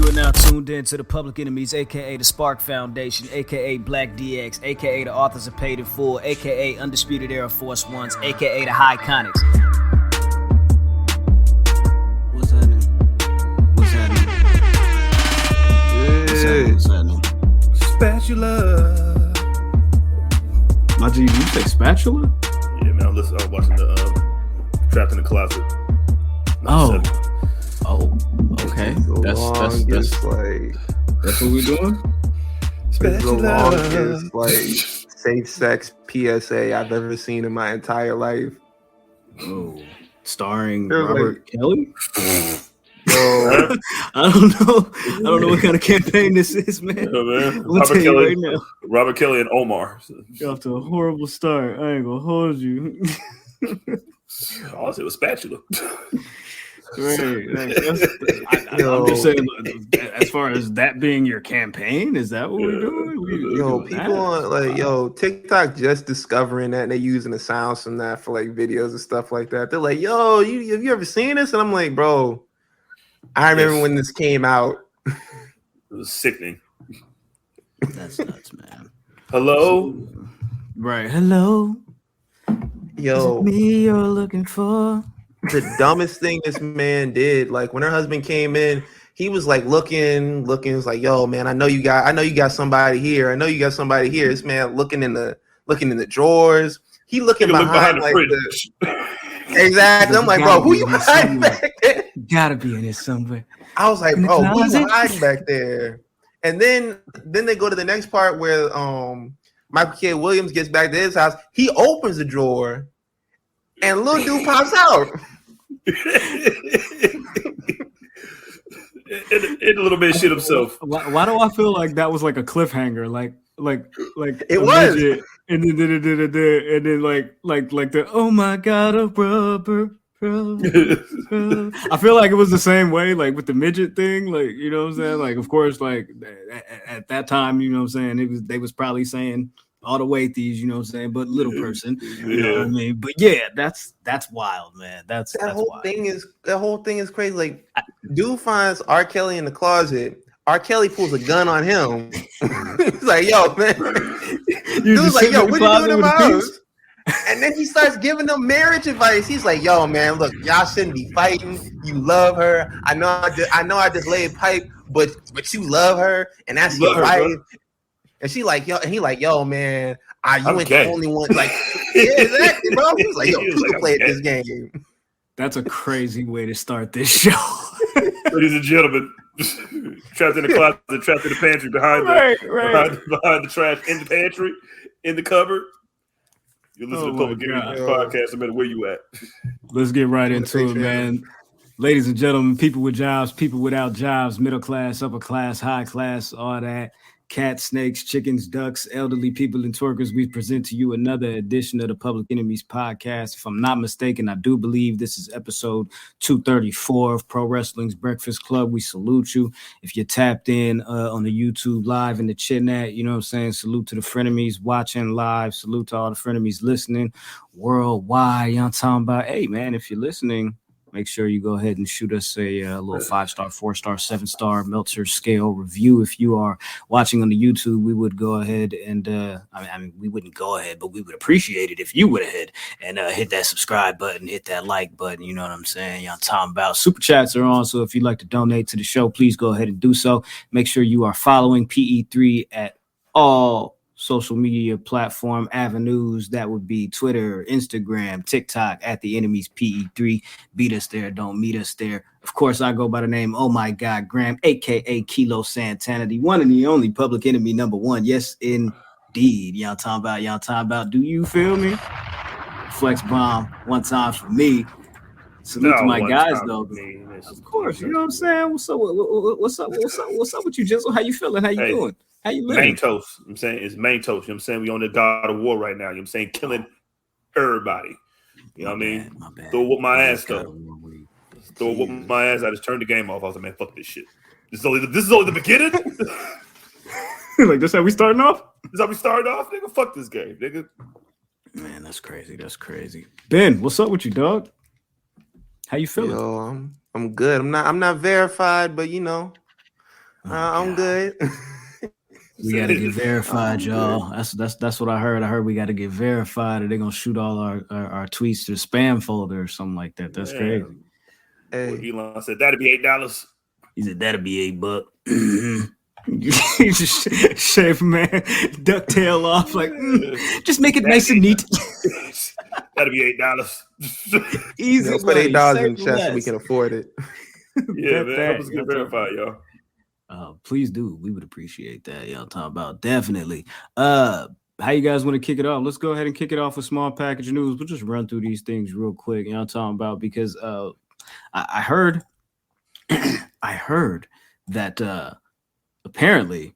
You are now tuned in to the Public Enemies, aka the Spark Foundation, aka Black DX, aka the Authors of Paid in Full, aka Undisputed Era Force Ones, aka the High Conics. What's happening? What's happening? Yeah. What's happening? Spatula. My G, you say spatula? Yeah, man. I was watching the Trapped in the Closet. Oh, okay. That's like that's what we're doing. it's the longest like safe sex PSA I've ever seen in my entire life. Oh, starring There's Robert Kelly. Yo, I don't know what kind of campaign this is, man. Yeah, man. I'll tell you right now. Robert Kelly and Omar. You're off to a horrible start. I ain't gonna hold you. All I said was spatula. Right. I'm just saying, as far as that being your campaign, is that what we're doing? people on TikTok just discovering that and they're using the sounds from that for like videos and stuff like that. They're like, yo, have you ever seen this? And I'm like, bro, I remember when this came out. It was sickening. That's nuts, man. Hello? Right. Hello. Yo, is it me you're looking for? The dumbest thing this man did, like when her husband came in, he was like looking, was like, yo, man, I know you got somebody here. This man looking in the drawers. He looking behind the like fridge. Exactly. I'm like, bro, who you hiding back there? Gotta be in it somewhere. I was like, bro, who you hiding back there? And then they go to the next part where Michael K. Williams gets back to his house. He opens the drawer and little dude pops out. And a little bit shit himself. Why do I feel like that was like a cliffhanger? Like it was, midget, and then like the oh my god, a rubber. I feel like it was the same way, like with the midget thing, like you know what I'm saying. Like of course, like at that time, you know what I'm saying. They was probably saying all the way thieves, you know what I'm saying, but little person, you know what I mean. But yeah, that's wild, man. That whole wild. That whole thing is crazy. Like, dude finds R. Kelly in the closet. R. Kelly pulls a gun on him. He's like, yo, man. Dude's like, yo, what you doing in my house? And then he starts giving them marriage advice. He's like, yo, man, look, y'all shouldn't be fighting. You love her. I know I just laid pipe, but you love her, and that's your wife. And she like, yo, and he like, yo, man, you ain't the only one. Like, yeah, exactly, bro. He was like, yo, you can play at this game. That's a crazy way to start this show. Ladies and gentlemen, trapped in the closet, trapped in the pantry, behind the trash, in the pantry, in the cupboard. You listen to the Public Enemies podcast, no matter where you at. Let's get right into it, man. Ladies and gentlemen, people with jobs, people without jobs, middle class, upper class, high class, all that. Cats, snakes, chickens, ducks, elderly people, and twerkers, we present to you another edition of the Public Enemies podcast. If I'm not mistaken, I do believe this is episode 234 of Pro Wrestling's Breakfast Club. We salute you. If you're tapped in on the YouTube live in the Chinat, you know what I'm saying? Salute to the frenemies watching live. Salute to all the frenemies listening worldwide. Y'all talking about, hey, man, if you're listening, make sure you go ahead and shoot us a little 5-star, 4-star, 7-star Meltzer scale review. If you are watching on the YouTube, we would go ahead and we wouldn't go ahead, but we would appreciate it if you would ahead and hit that subscribe button, hit that like button. You know what I'm saying? Y'all talking about super chats are on. So if you'd like to donate to the show, please go ahead and do so. Make sure you are following PE3 at all social media platform avenues. That would be Twitter, Instagram, TikTok at the Enemies PE3. Beat us there, don't meet us there. Of course, I go by the name Oh My God Graham, aka Kilo Santana, the one and the only Public Enemy number one. Yes, indeed. Y'all talking about. Do you feel me? Flex bomb one time for me. Salute to my guys though. Of course, you know what I'm saying. What's up with you, Jizzle? How you feeling? How you doing? How you living? Main toast. I'm saying it's main toast. You know what I'm saying? We on the God of War right now. You know what I'm saying? Killing everybody. You know what I mean? Throw whoop my ass though. Throw whoop my ass. I just turned the game off. I was like, man, fuck this shit. This is only the beginning. Like this how we starting off? This how we started off, nigga. Fuck this game, nigga. Man, that's crazy. Ben, what's up with you, dog? How you feeling? Yo, I'm good. I'm not verified, but you know, I'm good. We gotta get verified, y'all. That's what I heard. I heard we gotta get verified, or they're gonna shoot all our tweets to the spam folder or something like that. That's crazy. Hey. Elon said that'd be $8. He said that'd be $8. He just shave man, ducktail off, like just make it nice and neat. That'd be $8. Easy. Put $8 in chest so we can afford it. Yeah, man. Help us get verified, y'all. Please do. We would appreciate that. Y'all talking about definitely. How you guys want to kick it off? Let's go ahead and kick it off with small package of news. We'll just run through these things real quick. Y'all talking about because I heard I heard that apparently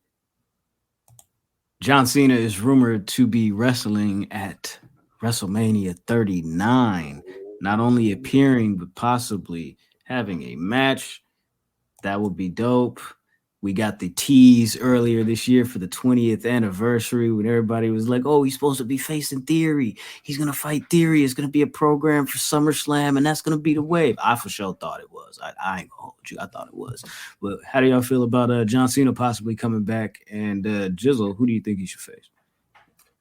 John Cena is rumored to be wrestling at WrestleMania 39, not only appearing but possibly having a match. That would be dope. We got the tease earlier this year for the 20th anniversary when everybody was like, oh, he's supposed to be facing Theory. He's going to fight Theory. It's going to be a program for SummerSlam, and that's going to be the wave. I for sure thought it was. I ain't going to hold you. I thought it was. But how do y'all feel about John Cena possibly coming back? And Jizzle, who do you think he should face?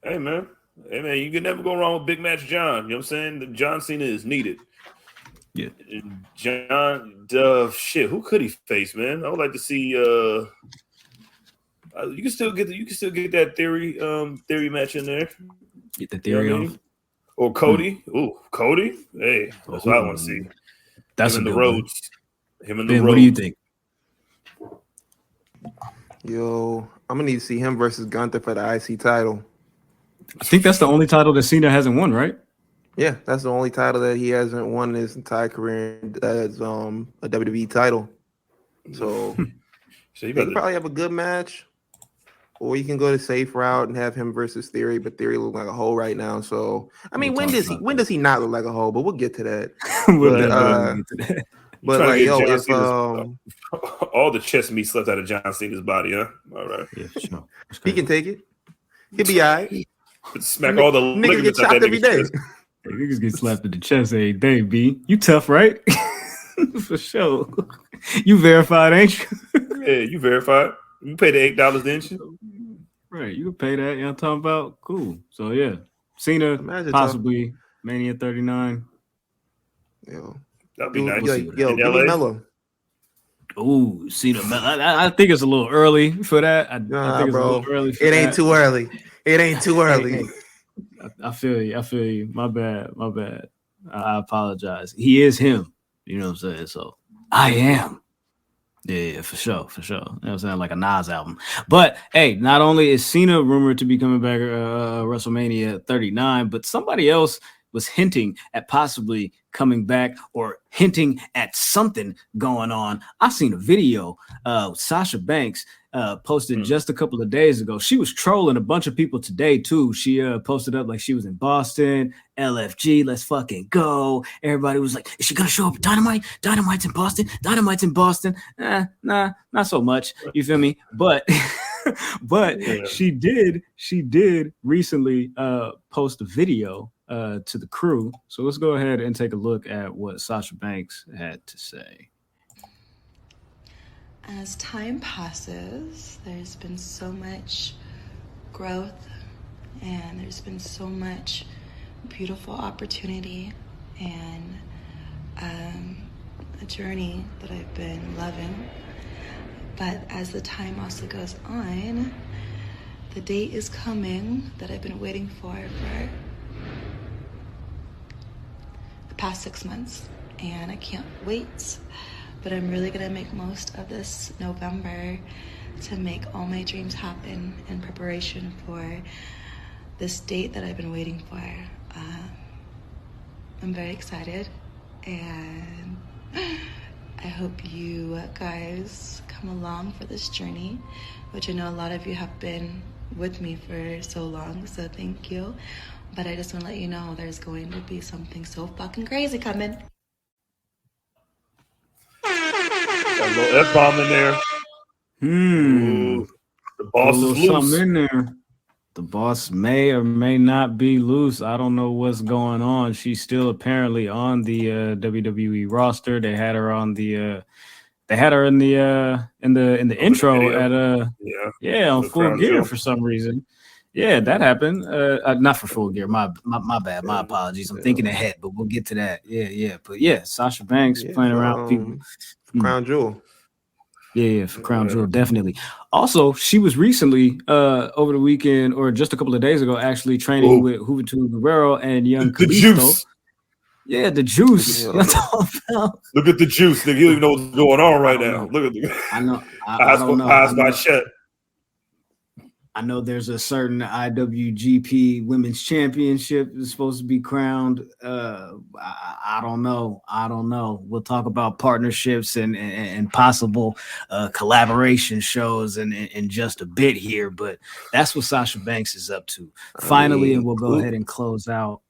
Hey, man, you can never go wrong with Big Match John. You know what I'm saying? The John Cena is needed. Yeah, John. Who could he face, man? I would like to see. You can still get that Theory match in there. Get the Theory on, or Cody. Ooh, Cody. Hey, that's what I want to see. That's him in the roads. Him in the roads. What do you think? Yo, I'm gonna need to see him versus Gunther for the IC title. I think that's the only title that Cena hasn't won, right? Yeah, that's the only title that he hasn't won in his entire career. That's a WWE title. So he can probably have a good match, or you can go the safe route and have him versus Theory. But Theory looks like a hole right now. So I mean, when does he not look like a hole? But we'll get to that. But like, yo, if all the chest meat slept out of John Cena's body, huh? All right, yeah, for sure. He can take it. He'll be all right. Smack all the niggas get chopped every day. Hey, niggas get slapped in the chest every day, B. You tough, right? For sure. You verified, ain't you? Yeah, you verified. You paid the $8, didn't you? Right, you can pay that. You know what I'm talking about? Cool. So, yeah. Cena, possibly Mania 39. Yo. That'd be nice. Yo, give me Mello. Ooh, Cena. I think it's a little early for that. I think it's a little early for that. It ain't too early. It ain't too early. I feel you. My bad. I apologize. He is him. You know what I'm saying? So I am. Yeah, for sure. You know what I'm saying? Like a Nas album. But hey, not only is Cena rumored to be coming back WrestleMania 39, but somebody else was hinting at possibly coming back or hinting at something going on. I seen a video Sasha Banks posted just a couple of days ago. She was trolling a bunch of people today too. She posted up like she was in Boston, LFG, let's fucking go. Everybody was like, is she gonna show up at Dynamite? Dynamite's in Boston. Nah, not so much. You feel me? But she did recently post a video to the crew. So let's go ahead and take a look at what Sasha Banks had to say. As time passes, there's been so much growth and there's been so much beautiful opportunity and a journey that I've been loving. But as the time also goes on, the date is coming that I've been waiting for the past 6 months, and I can't wait. But I'm really gonna make most of this November to make all my dreams happen in preparation for this date that I've been waiting for. I'm very excited, and I hope you guys come along for this journey, which I know a lot of you have been with me for so long, so thank you. But I just want to let you know there's going to be something so fucking crazy coming. That bomb in there. Ooh, the boss is loose. Something in there. The boss may or may not be loose. I don't know what's going on. She's still apparently on the WWE roster. They had her on the They had her in the intro at on Full Gear for some reason. Yeah, that happened. Not for Full Gear. My bad. My apologies. I'm thinking ahead, but we'll get to that. Yeah. But yeah, Sasha Banks playing around people. Crown Jewel. Yeah, for Crown Jewel, definitely. Also, she was recently over the weekend or just a couple of days ago actually training with Juventud Guerrero and Young Kalisto. Juice. Yeah, the juice. Yeah. Look at the juice, nigga. You don't even know what's going on right now. Look at the I know. I don't know. Eyes by shut. I know there's a certain IWGP Women's Championship that's supposed to be crowned. I don't know. We'll talk about partnerships and possible collaboration shows in just a bit here, but that's what Sasha Banks is up to. Finally, and we'll go ahead and close out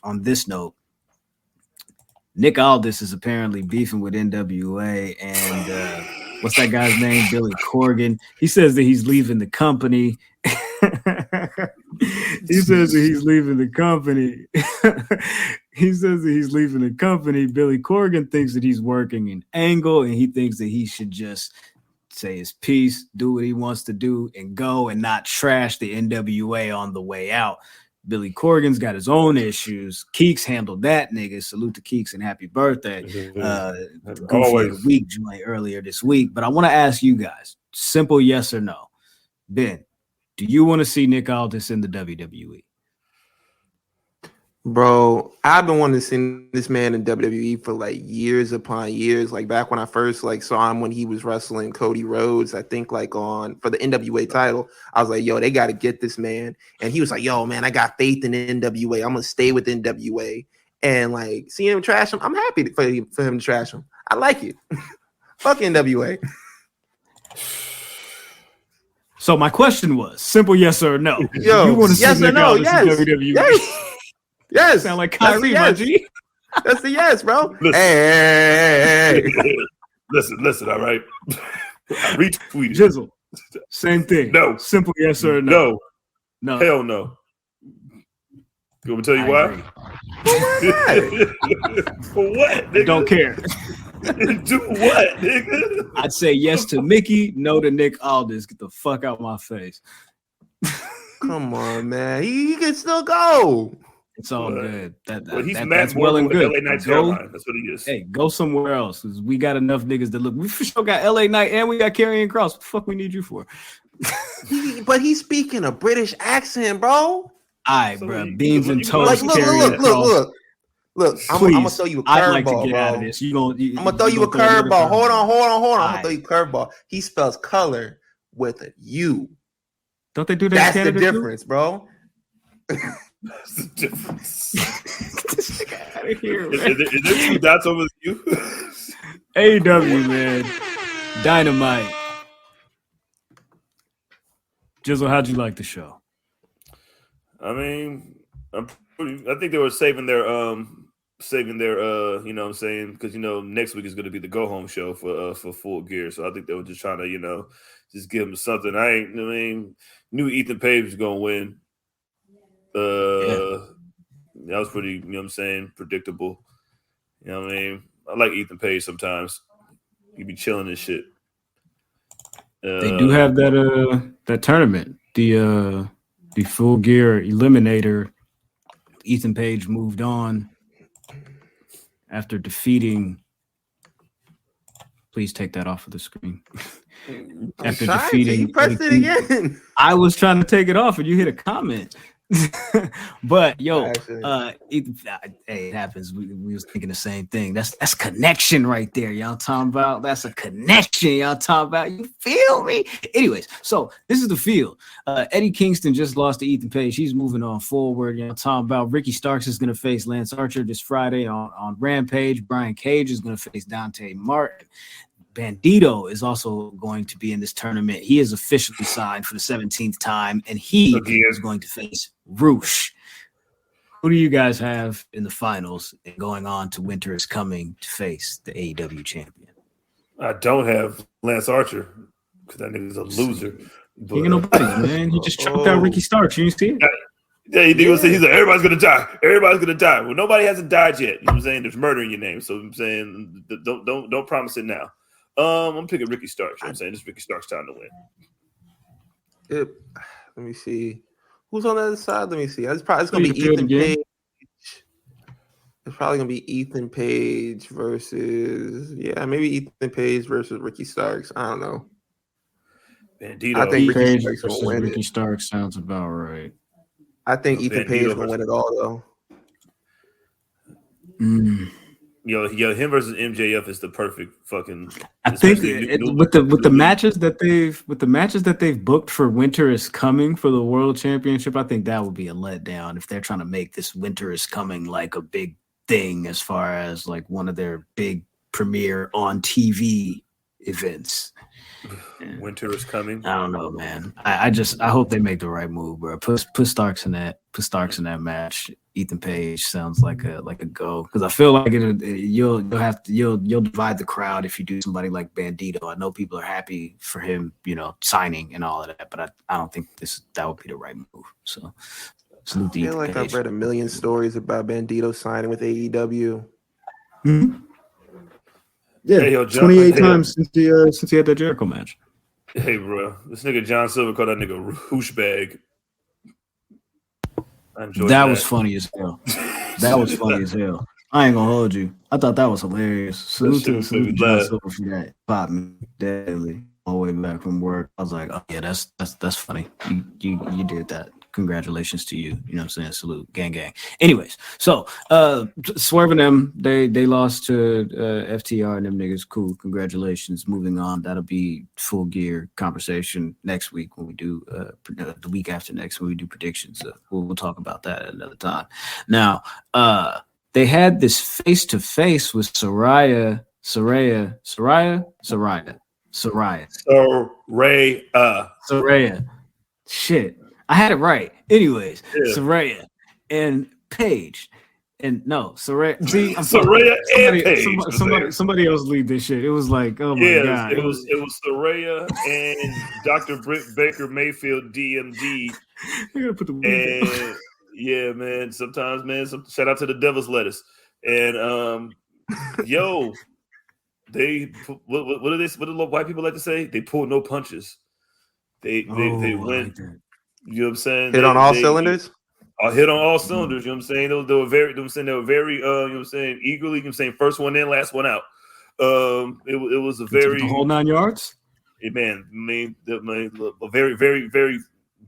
on this note. Nick Aldis is apparently beefing with NWA and what's that guy's name? Billy Corgan. He says that he's leaving the company. He says that he's leaving the company. Billy Corgan thinks that he's working an angle and he thinks that he should just say his piece, do what he wants to do, and go and not trash the NWA on the way out. Billy Corgan's got his own issues. Keeks handled that, nigga. Salute to Keeks and happy birthday. Goofy of the week joint earlier this week. But I want to ask you guys, simple yes or no. Ben, do you want to see Nick Aldis in the WWE? Bro, I've been wanting to see this man in WWE for like years upon years. Like back when I first saw him when he was wrestling Cody Rhodes, I think for the NWA title, I was like, yo, they got to get this man. And he was like, yo, man, I got faith in NWA. I'm gonna stay with NWA. And seeing him trash him, I'm happy for him to trash him. I like it. Fuck NWA. So my question was simple yes or no. Yo, you want to see yes Nick or no? Aldis in Yes. WWE? Yes. Yes. Sound like Kyrie, my G. That's the yes, bro. Listen. Hey. Listen, all right. I retweeted. Jizzle. Same thing. No. Simple yes or no. No. Hell no. You want me to tell you why? For what? Nigga? Don't care. Do what, nigga? I'd say yes to Mickey, no to Nick Aldis. Get the fuck out my face. Come on, man. He can still go. It's all good. He's that's well and good. LA Knight's hairline. That's what he is. Hey, go somewhere else because we got enough niggas that look. We for sure got LA Knight and we got Karrion Kross. What the fuck we need you for? But he's speaking a British accent, bro. All right, bro. Beans and toast. Look. I'm gonna throw you a curveball, bro. I'm gonna throw you a curveball. Hold on. I'm gonna throw you a curveball. He spells color with a U. Don't they do that? That's the difference, bro. That's the difference. Get this nigga out of here, Is man. there two dots over you? AEW, man. Dynamite. Jizzle, how'd you like the show? I mean, I think they were saving their you know what I'm saying, because next week is going to be the go home show for Full Gear, so I think they were just trying to just give them something. Knew Ethan Page was going to win. That was pretty, you know what I'm saying, predictable. You know what I mean? I like Ethan Page sometimes. He be chilling and shit. They do have that tournament, the Full Gear Eliminator. Ethan Page moved on after defeating. Please take that off of the screen. After defeating, you pressed it again. I was trying to take it off, and you hit a comment. But it happens. We was thinking the same thing. That's connection right there. Y'all talking about? That's a connection. Y'all talking about? You feel me? Anyways, so this is the field. Eddie Kingston just lost to Ethan Page. He's moving on forward. Y'all talking about? Ricky Starks is going to face Lance Archer this Friday on Rampage. Brian Cage is going to face Dante Martin. Bandito is also going to be in this tournament. He is officially signed for the 17th time, and he is going to face Roosh. Who do you guys have in the finals and going on to Winter is Coming to face the AEW champion? I don't have Lance Archer because that nigga's a loser. He ain't nobody, man. He just choked out Ricky Starks. You see it? Yeah, he's like, everybody's gonna die. Everybody's gonna die. Well, nobody hasn't died yet. You know what I'm saying? There's murder in your name. So I'm saying don't promise it now. I'm picking Ricky Starks. You know what I'm saying? It's Ricky Starks' time to win. Let me see. Who's on the other side? Let me see. It's going to be Ethan Page. It's probably going to be Ethan Page versus, maybe Ethan Page versus Ricky Starks. I don't know. Bandito. I think Ricky Starks versus Ricky Starks sounds about right. I think Ethan Page is going to win it all, though. Yo, him versus MJF is the perfect fucking. I think with the matches that they've booked for Winter is Coming for the World Championship, I think that would be a letdown if they're trying to make this Winter is Coming like a big thing as far as like one of their big premiere on TV events. Winter is coming. I don't know, man. I hope they make the right move, bro. Put Starks in that. Put Starks in that match. Ethan Page sounds like a go, because I feel like you'll divide the crowd if you do somebody like Bandito. I know people are happy for him, signing and all of that, but I don't think that would be the right move. So salute to Ethan Page. I've read a million stories about Bandito signing with AEW. Mm-hmm. Yeah, hey, 28 times since he had that Jericho match. Hey, bro, this nigga John Silver called that nigga Hooshbag. That was funny as hell. That was funny as hell. I ain't gonna hold you. I thought that was hilarious. Salute to John Silver for that. Pop me daily all the way back from work. I was like, oh yeah, that's funny. You did that. Congratulations to you. You know what I'm saying? Salute. Gang, gang. Anyways, so swerving them, they lost to FTR and them niggas. Cool. Congratulations. Moving on. That'll be Full Gear conversation next week when we do the week after next when we do predictions. We'll talk about that at another time. Now, they had this face-to-face with Saraya. Shit. I had it right. Anyways, yeah. Saraya and Paige. And no, Saraya. See, Saraya and Paige. Somebody else lead this shit. It was like, oh my God. It was Saraya and Dr. Britt Baker Mayfield, DMD. I gotta put the yeah, man. Sometimes, man, shout out to the Devil's Lettuce. And they what do white people like to say? They pull no punches. They went. Like, you know what I'm saying? Hit on all cylinders? Hit on all cylinders, you know what I'm saying? They were very, you know what I'm saying, equally, you know what I'm saying, first one in, last one out. It was a very the whole 9 yards? A very, very, very,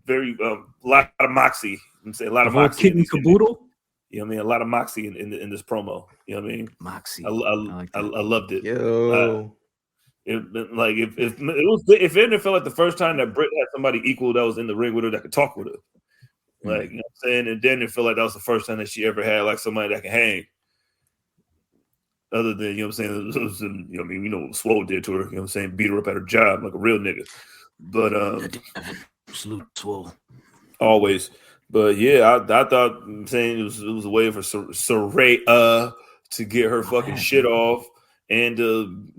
very lot of moxie. I'm saying a lot of moxie. Kitten caboodle? You know what I mean? A lot of moxie in this promo. You know what I mean? Moxie. I loved it. Yo. If it felt like the first time that Britt had somebody equal that was in the ring with her that could talk with her, like, you know what I'm saying, and then it felt like that was the first time that she ever had like somebody that can hang. Other than, you know what I'm saying, you know what I mean, what Swole did to her, you know what I'm saying, beat her up at her job like a real nigga. But salute Swole. Always. But yeah, I thought, I'm saying, it was a way for Saraya to get her fucking shit off. And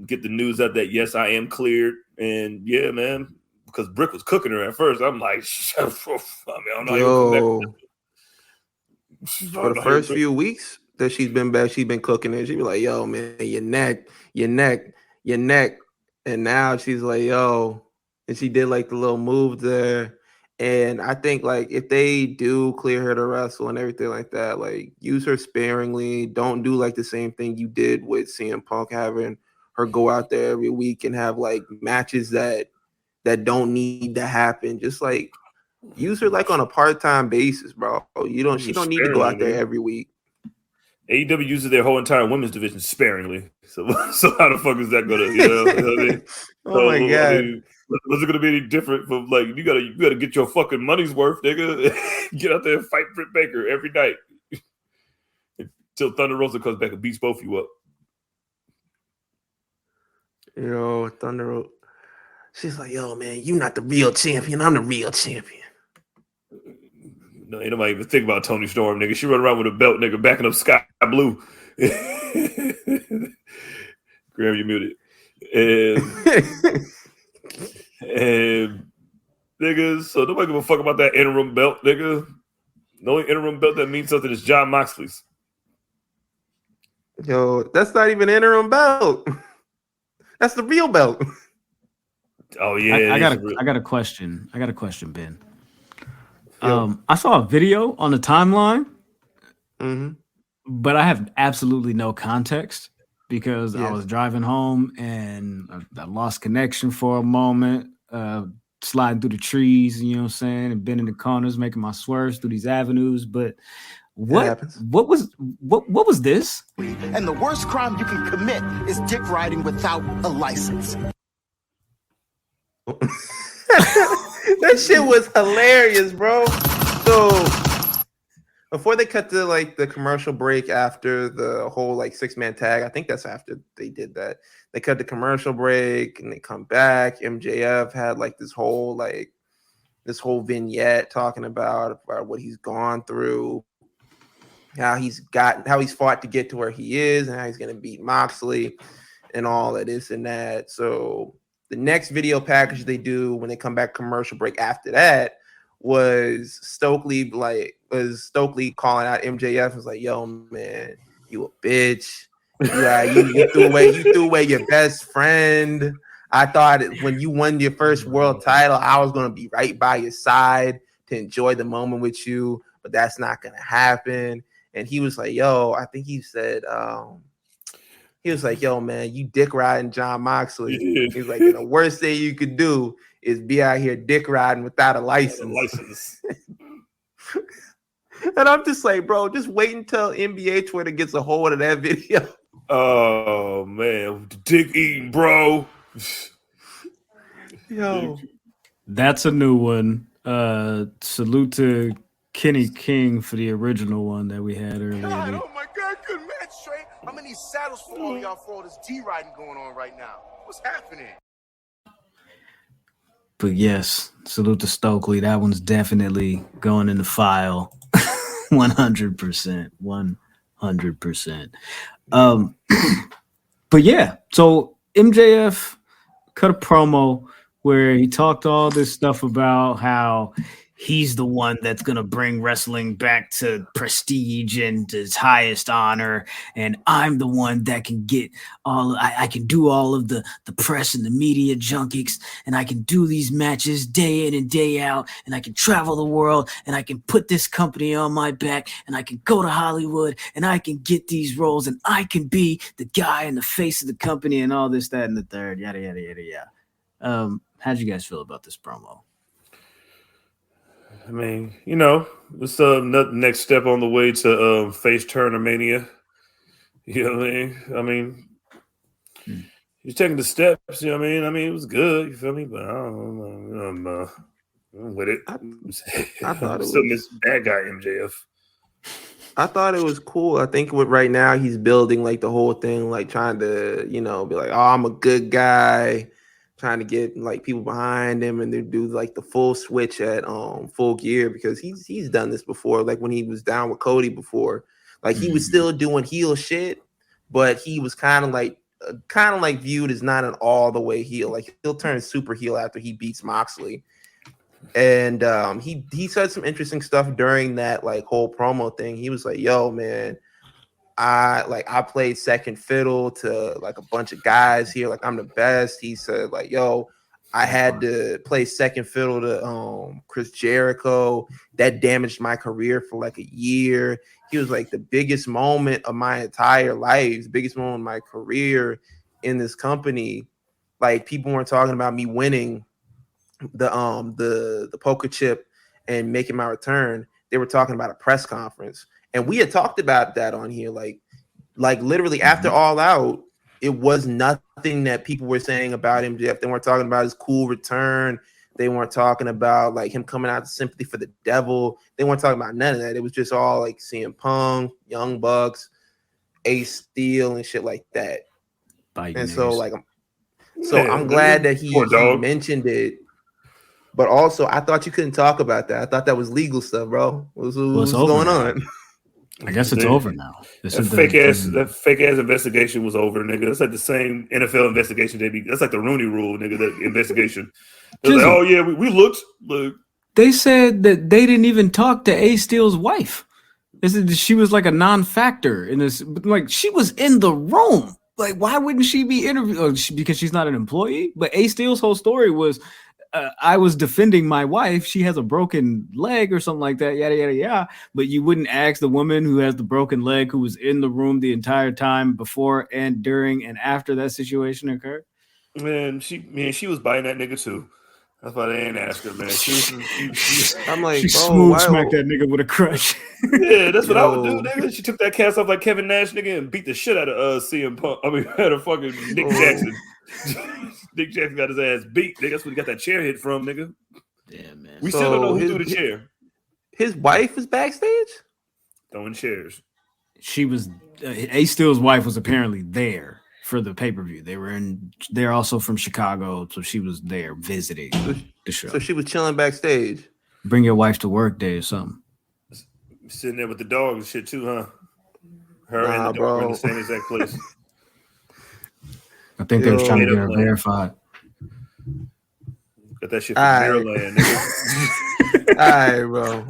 get the news out that, yes, I am cleared. And, yeah, man, because Brick was cooking her at first. I'm like, I don't know. Yo. For the first few weeks that she's been back, she's been cooking it. She be like, yo, man, your neck. And now she's like, yo. And she did, like, the little move there. And I think, like, if they do clear her to wrestle and everything like that, like, use her sparingly. Don't do, like, the same thing you did with CM Punk, having her go out there every week and have, like, matches that don't need to happen. Just, like, use her, like, on a part-time basis, bro. She don't need to go out there every week. AEW uses their whole entire women's division sparingly. So how the fuck is that going to, you know what I mean? Oh, my God. I mean, was it going to be any different from, like, you gotta get your fucking money's worth, nigga. Get out there and fight Britt Baker every night until Thunder Rosa comes back and beats both of you up. Yo, Thunder Rosa. She's like, yo, man, you not the real champion. I'm the real champion. No, ain't nobody even think about Tony Storm, nigga. She run around with a belt, nigga, backing up Sky Blue. Graham, you muted. And niggas, so nobody give a fuck about that interim belt, nigga. The only interim belt that means something is John Moxley's. Yo, that's not even interim belt. That's the real belt. Oh yeah, I got a question. Ben. Yo. I saw a video on the timeline, Mm-hmm. but I have absolutely no context because I Yes. was driving home and I lost connection for a moment, sliding through the trees, you know what I'm saying, and bending the corners, making my swerves through these avenues. But what was this? And the worst crime you can commit is dick riding without a license. That shit was hilarious, bro. So before they cut to like the commercial break after the whole like 6-man tag, I think that's after they did that. They cut the commercial break and they come back. MJF had like this whole vignette talking about what he's gone through, how he's fought to get to where he is, and how he's gonna beat Moxley and all of this and that. So the next video package they do when they come back commercial break after that was Stokely calling out MJF. Was like, yo, man, you a bitch. Yeah, you threw away your best friend. I thought when you won your first world title, I was gonna be right by your side to enjoy the moment with you, but that's not gonna happen. And he was like, yo, I think he said, he was like, yo, man, you dick riding John Moxley. Yeah. He's like, the worst thing you could do is be out here dick riding without a license. And I'm just like, bro, just wait until NBA Twitter gets a hold of that video. Oh, man. Dick eating, bro. Yo. That's a new one. Salute to Kenny King for the original one that we had earlier. God, oh my God, good match, Trey. I'm in these saddles for all y'all for all this D-riding going on right now. What's happening? But yes, salute to Stokely. That one's definitely going in the file. 100%. 100%. But yeah, so MJF cut a promo where he talked all this stuff about how he's the one that's going to bring wrestling back to prestige and its highest honor. And I'm the one that can get I can do all of the press and the media junkies, and I can do these matches day in and day out, and I can travel the world, and I can put this company on my back, and I can go to Hollywood, and I can get these roles, and I can be the guy in the face of the company and all this, that, and the third, yada, yada, yada, yada. How'd you guys feel about this promo? I mean, it's the next step on the way to face Turner Mania. You know what I mean? He's taking the steps. You know what I mean? It was good. You feel me? But I don't know. I'm with it. I thought it still was miss bad guy MJF. I thought it was cool. I think right now he's building like the whole thing, like trying to, be like, oh, I'm a good guy. Trying to get like people behind him and they do like the full switch at Full Gear, because he's done this before. Like when he was down with Cody before, like he was still doing heel shit, but he was kind of like viewed as not an all the way heel. Like he'll turn super heel after he beats Moxley. And he said some interesting stuff during that like whole promo thing. He was like, yo, man, I played second fiddle to like a bunch of guys here. Like I'm the best. He said like, yo, I had to play second fiddle to Chris Jericho. That damaged my career for like a year. He was like the biggest moment of my entire life, the biggest moment of my career in this company. Like people weren't talking about me winning the poker chip and making my return. They were talking about a press conference. And we had talked about that on here, like literally after All Out, it was nothing that people were saying about MJF. They weren't talking about his cool return. They weren't talking about like him coming out to Sympathy for the Devil. They weren't talking about none of that. It was just all like CM Punk, Young Bucks, Ace Steel, and shit like that. And so like, I'm glad that he mentioned it. But also, I thought you couldn't talk about that. I thought that was legal stuff, bro. What's going on? I guess it's over now. That fake ass investigation was over, nigga. That's like the same NFL investigation. That's like the Rooney Rule, nigga. That investigation. They're like, oh yeah, we looked. Look. They said that they didn't even talk to Ace Steel's wife. They said she was like a non-factor in this. Like she was in the room Like, why wouldn't she be interviewed? Because she's not an employee. But Ace Steel's whole story was, I was defending my wife. She has a broken leg or something like that. Yada yada yada. But you wouldn't ask the woman who has the broken leg, who was in the room the entire time before and during and after that situation occurred. Man, she was biting that nigga too. That's why they ain't asked her, man. I'm like, she bro, smooth smacked that nigga with a crutch. Yeah, that's what I would do, nigga. She took that cast off like Kevin Nash, nigga, and beat the shit out of CM Punk. I mean, out of fucking Nick Jackson. Nick Jackson got his ass beat, nigga. That's where he got that chair hit from, nigga. Yeah, man. We still don't know who threw the chair. His wife is backstage? Throwing chairs. She was, Ace Steel's wife was apparently there for the pay-per-view. They're also from Chicago, so she was there visiting the show. So she was chilling backstage. Bring your wife to work day or something. Sitting there with the dog and shit too, huh? Her and the dog bro. were in the same exact place. I think they was trying to get her verified. Got that shit from Maryland, nigga. All right, bro.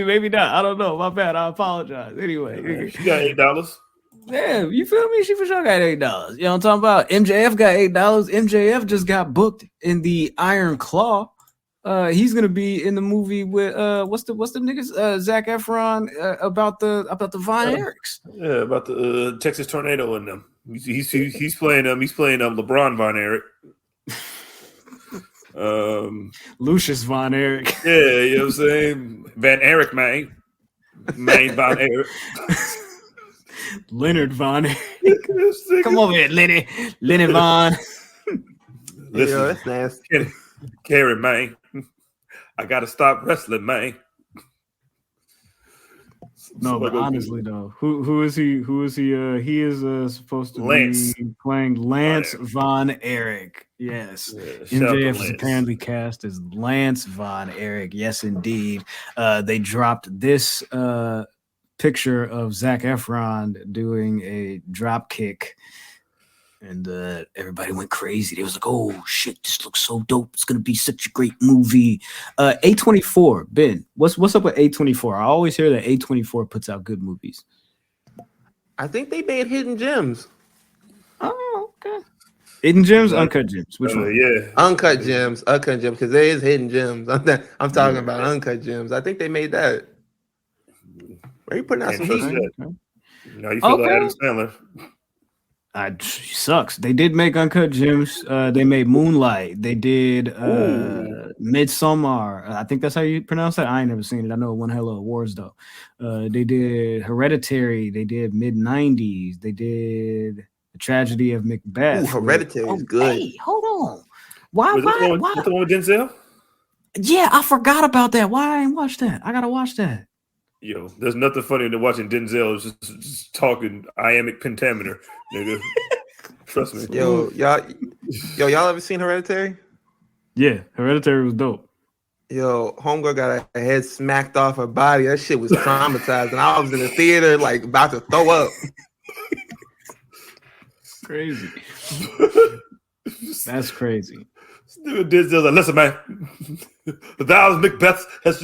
maybe not. I don't know. My bad. I apologize. Anyway, she got $8. Yeah, you feel me? She for sure got $8. You know what I'm talking about? MJF got $8. MJF just got booked in the Iron Claw. He's gonna be in the movie with what's the niggas Zac Efron about the Von Erichs. Yeah, about the Texas Tornado in them. He's playing LeBron Von Erich. Lucius Von Erich. Yeah, you know what I'm saying? Van Erich, man Von Erich. Leonard Von Erich. Come over here, Lenny Von. Listen, Yo, that's nasty. Karen, man. I gotta stop wrestling, man. No, but honestly though, who is he? Who is he? He is supposed to be playing Lance Von Erich. Yes, MJF is apparently cast as Lance Von Erich. Yes, indeed. They dropped this picture of Zac Efron doing a drop kick. And everybody went crazy. They was like, "Oh shit, this looks so dope! It's gonna be such a great movie." A24, Ben, what's up with A24? I always hear that A24 puts out good movies. I think they made Hidden Gems. Oh, okay. Hidden Gems, Uncut Gems. Which one? Yeah, Uncut Gems, because there is Hidden Gems. I'm talking about Uncut Gems. I think they made that. Are you putting out some heat? Now you feel like Adam Sandler. She sucks. They did make Uncut Gems. They made Moonlight. They did Midsommar. I think that's how you pronounce that. I ain't never seen it. I know it won hella awards though. They did Hereditary. They did Mid-90s. They did The Tragedy of Macbeth. Hereditary is good. Hey, hold on. Why? The one with Denzel? Yeah, I forgot about that. Why I ain't watched that? I gotta watch that. Yo, there's nothing funnier than watching Denzel just talking iambic pentameter, nigga. Trust me. Y'all ever seen Hereditary? Yeah, Hereditary was dope. Yo, homegirl got her head smacked off her body. That shit was traumatized, and I was in the theater like about to throw up. Crazy. That's crazy. Denzel's like, listen, man. Thou Macbeth has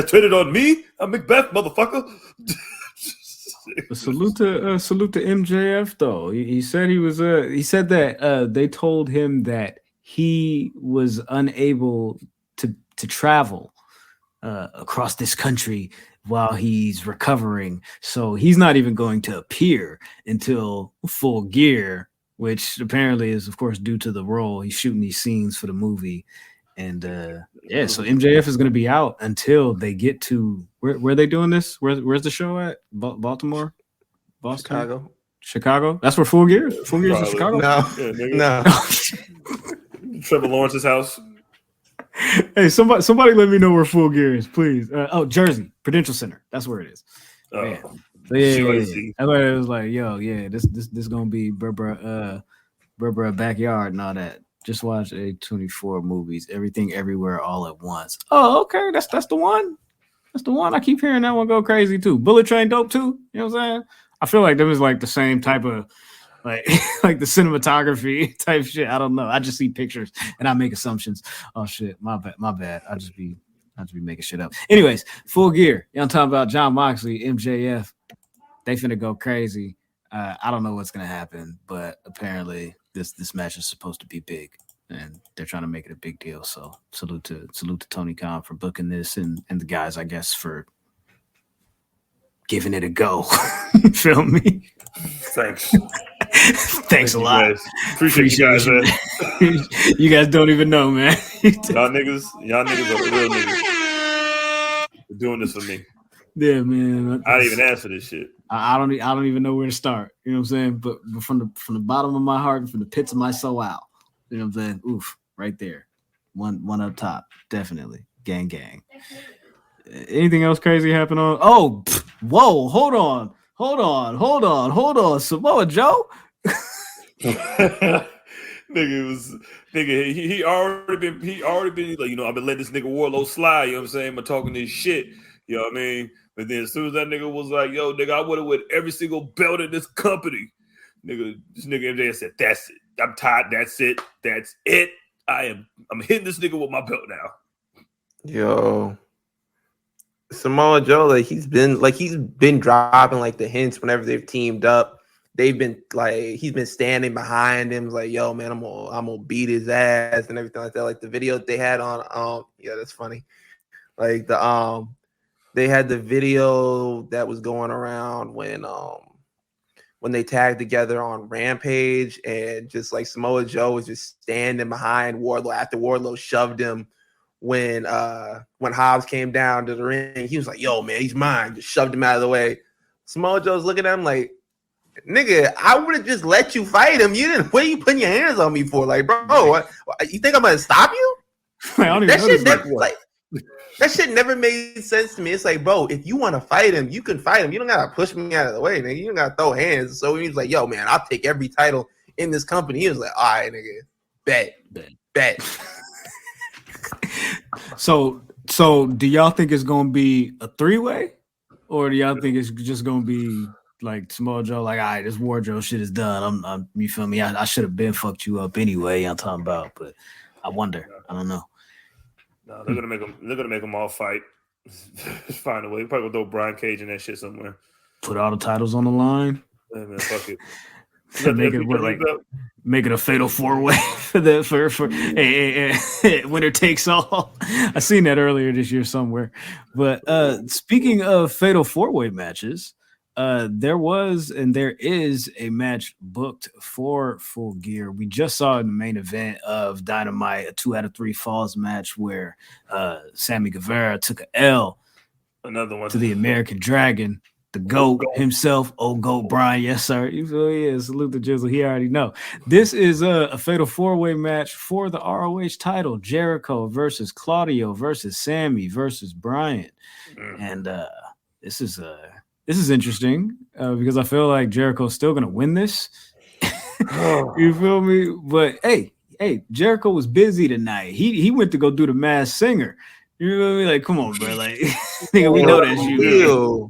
traded on me. I'm Macbeth, motherfucker. Salute to MJF though. He said he was he said that they told him that he was unable to travel across this country while he's recovering, so he's not even going to appear until Full Gear, which apparently is of course due to the role he's shooting these scenes for the movie. And so MJF is going to be out until they get to where are they doing this? Where's the show at? Baltimore, Boston, Chicago. That's where Full Gear is. Full Gear is in Chicago. No. Trevor Lawrence's house. Hey, somebody, let me know where Full Gear is, please. Jersey, Prudential Center. That's where it is. Yeah. That's why it was like, yo, yeah, this gonna be Burbra backyard and all that. Just watch A24 movies, everything, everywhere, all at once. Oh, okay, that's the one. That's the one. I keep hearing that one go crazy too. Bullet Train dope too. You know what I'm saying? I feel like them is like the same type of like like the cinematography type shit. I don't know. I just see pictures and I make assumptions. Oh shit, my bad. I just be making shit up. Anyways, Full Gear. You know what I'm talking about? John Moxley, MJF. They finna go crazy. I don't know what's gonna happen, but apparently this match is supposed to be big, and they're trying to make it a big deal. So salute to Tony Khan for booking this, and the guys, I guess, for giving it a go. You feel me? Thanks. Thanks a lot. Guys. Appreciate you guys, man. You guys don't even know, man. y'all niggas are the real niggas. You're doing this for me. Yeah, man. I didn't even ask for this shit. I don't even know where to start. You know what I'm saying? But from the bottom of my heart and from the pits of my soul out. You know what I'm saying? Oof, right there. One up top. Definitely. Gang. Anything else crazy happen on? Oh, whoa, hold on. Samoa Joe? Nigga he already been like, you know, I've been letting this nigga Warlow slide, you know what I'm saying? I'm talking this shit, you know what I mean? But then as soon as that nigga was like, yo, nigga, I would have win every single belt in this company. Nigga, this nigga MJF said, that's it. I'm tired. That's it. I'm hitting this nigga with my belt now. Yo. Samoa Joe, he's been dropping like the hints whenever they've teamed up. They've been like, he's been standing behind him, like, yo, man, I'm gonna beat his ass and everything like that. Like the video they had on, yeah, that's funny. Like they had the video that was going around when they tagged together on Rampage, and just like Samoa Joe was just standing behind Wardlow after Wardlow shoved him. When Hobbs came down to the ring, he was like, yo, man, he's mine. Just shoved him out of the way. Samoa Joe's looking at him like, nigga, I would have just let you fight him. You didn't. What are you putting your hands on me for? Like, bro, you think I'm going to stop you? That shit never made sense to me. It's like, bro, if you want to fight him, you can fight him. You don't got to push me out of the way, nigga. You don't got to throw hands. So he was like, yo, man, I'll take every title in this company. He was like, all right, nigga, bet. So do y'all think it's gonna be a 3-way, or do y'all think it's just gonna be like Samoa Joe, like, all right, this wardrobe shit is done. I'm you feel me? I should have been fucked you up anyway. I'm talking about, but I wonder. I don't know. No, they're gonna make them all fight. Find a way. Probably gonna throw Brian Cage in that shit somewhere. Put all the titles on the line. Yeah, man, fuck it. Make it a fatal 4-way for winner takes all. I seen that earlier this year somewhere. But speaking of fatal 4-way matches, there was and there is a match booked for Full Gear. We just saw in the main event of Dynamite a 2 out of 3 falls match where Sammy Guevara took an L, another one to the American Dragon. The GOAT himself, old GOAT Brian. Yes, sir. You feel me? Yeah, salute the Jizzle. He already know. This is a fatal 4-way match for the ROH title. Jericho versus Claudio versus Sammy versus Brian. And this is interesting because I feel like Jericho's still gonna win this. You feel me? But hey, Jericho was busy tonight. He went to go do the Masked Singer. You feel me? Like, come on, bro. Like, nigga, we know that's you.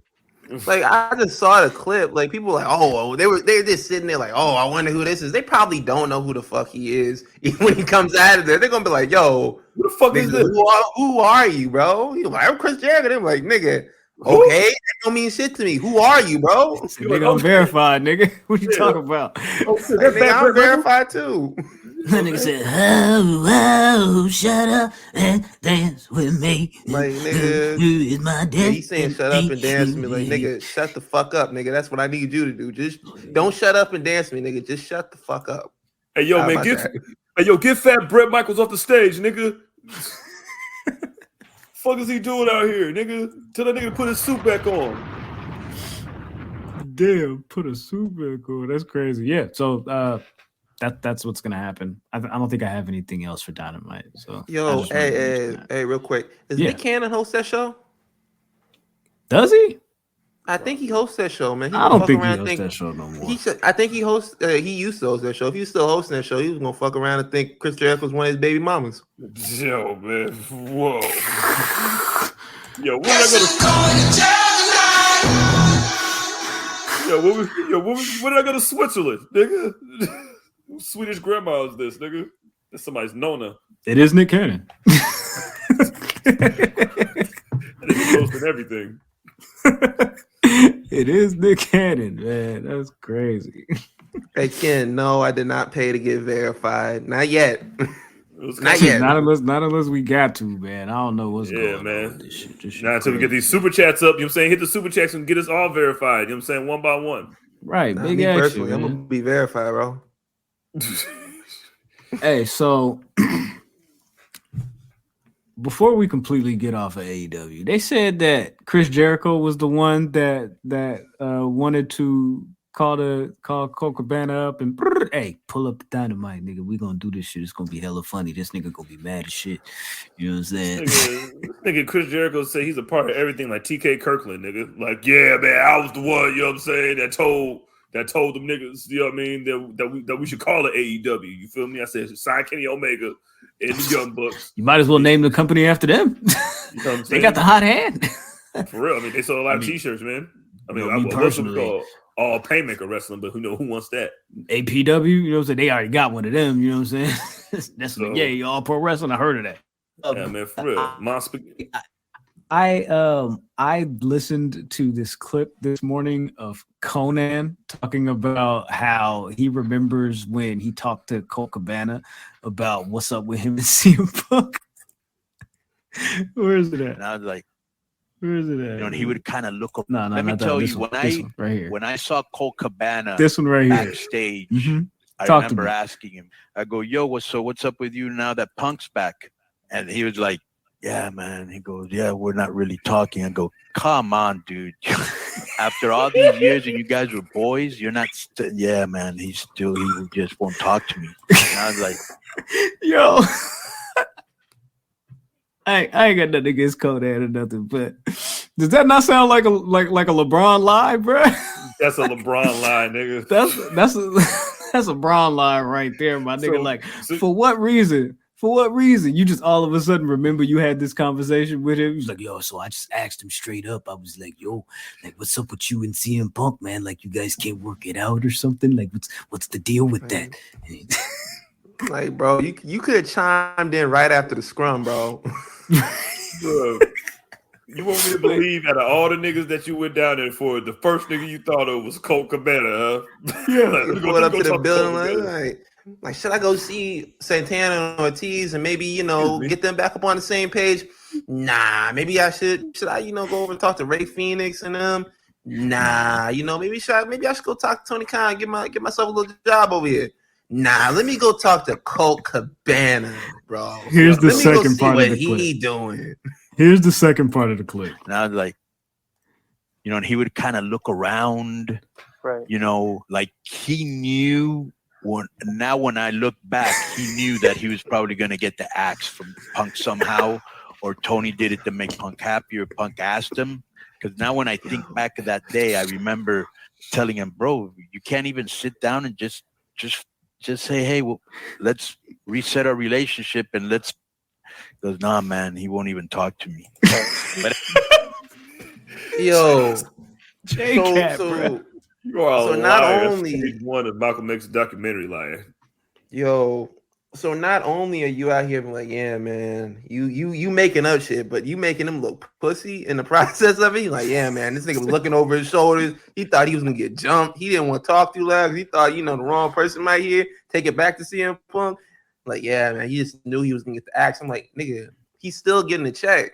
Like, I just saw the clip. Like, people were like, oh, they're just sitting there like, oh, I wonder who this is. They probably don't know who the fuck he is. Even when he comes out of there, they're gonna be like, yo, who the fuck is this? Who are you, bro? You're like, I'm Chris Jericho. They're like, nigga, okay, that don't mean shit to me. Who are you, bro? Nigga, I'm verified, nigga. What you talking about? I'm verified too. That nigga said, oh, shut up and dance with me. Like, nigga, who is my dad? He's saying shut up and dance with me. Like, nigga, shut the fuck up, nigga. That's what I need you to do. Just don't shut up and dance with me, nigga. Just shut the fuck up. Hey, yo, man, get fat Brett Michaels off the stage, nigga. Fuck is he doing out here, nigga? Tell that nigga to put his suit back on. Damn, put a suit back on. That's crazy. Yeah, so that's what's gonna happen. I don't think I have anything else for Dynamite. So yo, hey, real quick, is Nick Cannon host that show? Does he? I think he hosts that show, man. I don't think he hosts that show no more. I think he hosts. He used to host that show. If he was still hosting that show, he was gonna fuck around and think Chris Jericho was one of his baby mamas. Yo, man, whoa. Yo, when I go to? When did I go to Switzerland, nigga? Swedish grandma is this, nigga? That's somebody's Nona. It is Nick Cannon. And he's posting everything. It is Nick Cannon, man. That's crazy. Hey Ken, no, I did not pay to get verified. Not yet. Not yet. Not unless we got to, man. I don't know what's going on with this shit. Not until we get these super chats up. You know what I'm saying? Hit the super chats and get us all verified. You know what I'm saying? One by one. Right. Big me action, personally, man. I'm gonna be verified, bro. Hey, so before we completely get off of AEW, they said that Chris Jericho was the one that wanted to call Colt Cabana up and hey, pull up the Dynamite, nigga. We gonna do this shit. It's gonna be hella funny. This nigga gonna be mad as shit. You know what I'm saying? Nigga Chris Jericho said he's a part of everything like TK Kirkland, nigga. Like, yeah, man, I was the one, you know what I'm saying, that told them niggas, you know what I mean, that we should call it AEW. You feel me? I said sign Kenny Omega and the Young Bucks. You might as well name the company after them. You know what I'm They got the hot hand. For real. I mean, they sold a lot of t-shirts, man. I mean, I personally all Paymaker Wrestling, but who wants that? APW, you know what I'm saying? They already got one of them, you know what I'm saying? That's so, yeah, all pro wrestling. I heard of that. Yeah, man, for real. I listened to this clip this morning of Conan talking about how he remembers when he talked to Colt Cabana about what's up with him and CM Punk. Where is it at? And I was like, where is it at? You know, and he would kind of look up. No, Let me tell you, when I saw Colt Cabana this one right backstage, here. I remember asking him, I go, yo, what's up with you now that Punk's back? And he was like, yeah, man. He goes, yeah, we're not really talking. I go, come on, dude. After all these years and you guys were boys, you're not. Yeah, man. He just won't talk to me. And I was like, yo. I ain't got nothing against Conan or nothing, but does that not sound like a LeBron lie, bro? That's a LeBron lie, nigga. That's a Bron lie right there, my nigga. For what reason? For what reason? You just all of a sudden remember you had this conversation with him. He's like, yo, so I just asked him straight up. I was like, yo, like, what's up with you and CM Punk, man? Like, you guys can't work it out or something? Like, what's the deal with that? Like, bro, you could have chimed in right after the scrum, bro. Bro, you want me to believe out of all the niggas that you went down there for, the first nigga you thought of was Colt Cabana, huh? Yeah, like, going up to the building like, should I go see Santana and Ortiz and maybe, you know, get them back up on the same page? Nah, maybe I should I, you know, go over and talk to Ray Phoenix and them? Nah, you know, maybe I should go talk to Tony Khan and get myself a little job over here. Nah, let me go talk to Colt Cabana, bro. Here's the second part of the clip. What he doing? Here's the second part of the clip. And I was like, you know, and he would kind of look around, right? You know, like he knew. When I look back, he knew that he was probably going to get the axe from Punk somehow, or Tony did it to make Punk happy, or Punk asked him. Because now when I think back to that day, I remember telling him, bro, you can't even sit down and just say, hey, well, let's reset our relationship and let's. He goes, nah, man, he won't even talk to me. But yo, bro. You are so not only one of Malcolm X's documentary lying. Yo, so not only are you out here being like, yeah, man, you making up shit, but you making him look pussy in the process of it. You're like, yeah, man, this nigga was looking over his shoulders. He thought he was gonna get jumped. He didn't want to talk too loud. He thought, you know, the wrong person might hear. Take it back to CM Punk. Like, yeah, man, he just knew he was gonna get the axe. I'm like, nigga, he's still getting a check.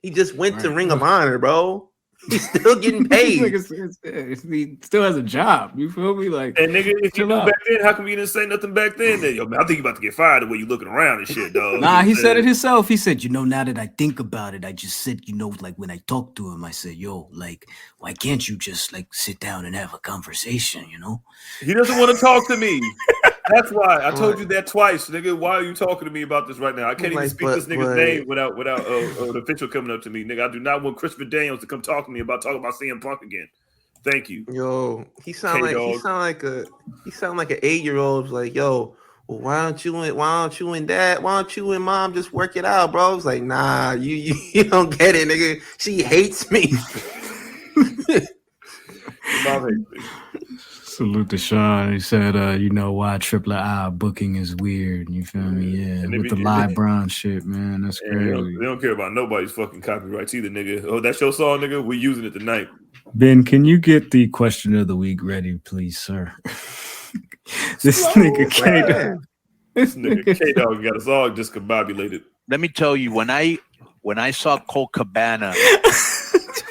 He just went to Ring of Honor, bro. He's still getting paid. He still has a job. You feel me? Like, and nigga, if you knew back then, how come you didn't say nothing back then? Yo, man, I think you about to get fired the way you looking around and shit, dog. Nah, he said it himself. He said, you know, now that I think about it, I just said, you know, like when I talked to him, I said, yo, like, why can't you just like sit down and have a conversation, you know? He doesn't want to talk to me. That's why I told you that twice, nigga. Why are you talking to me about this right now? I can't even speak this nigga's name without an official coming up to me, nigga. I do not want Christopher Daniels to come talk to me about talking about CM Punk again. Thank you. Yo, he sound like an 8-year-old. Like, yo, well, why don't you and mom just work it out, bro? It's like, nah, you don't get it, nigga. She hates me. Mom hates me. Salute to Sean. He said, you know why AAA booking is weird. You feel me? Yeah. With the live Brown shit, man. That's crazy. They don't care about nobody's fucking copyrights either, nigga. Oh, that's your song, nigga? We're using it tonight. Ben, can you get the question of the week ready, please, sir? This nigga K-Dog. This nigga K-Dog got us all discombobulated. Let me tell you, when I saw Colt Cabana,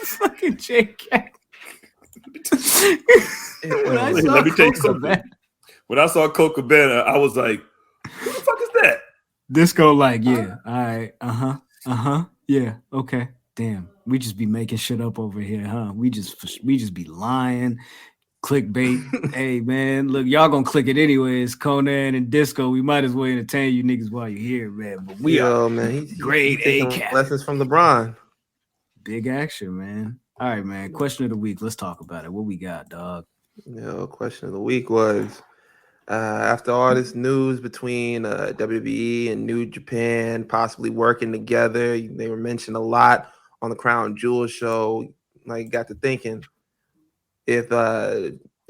fucking J-Cat. Let me tell you something. When I saw Colt Cabana, I was like, "Who the fuck is that?" Disco, like, yeah, all right, yeah, okay. Damn, we just be making shit up over here, huh? We just be lying, clickbait. Hey, man, look, y'all gonna click it anyways. Conan and Disco, we might as well entertain you niggas while you're here, man. But we are, man, grade A cat. Lessons from LeBron. Big action, man. All right, man. Question of the week. Let's talk about it. What we got, dog? Question of the week was after all this news between WWE and New Japan possibly working together. They were mentioned a lot on the Crown Jewel show. Like, got to thinking, if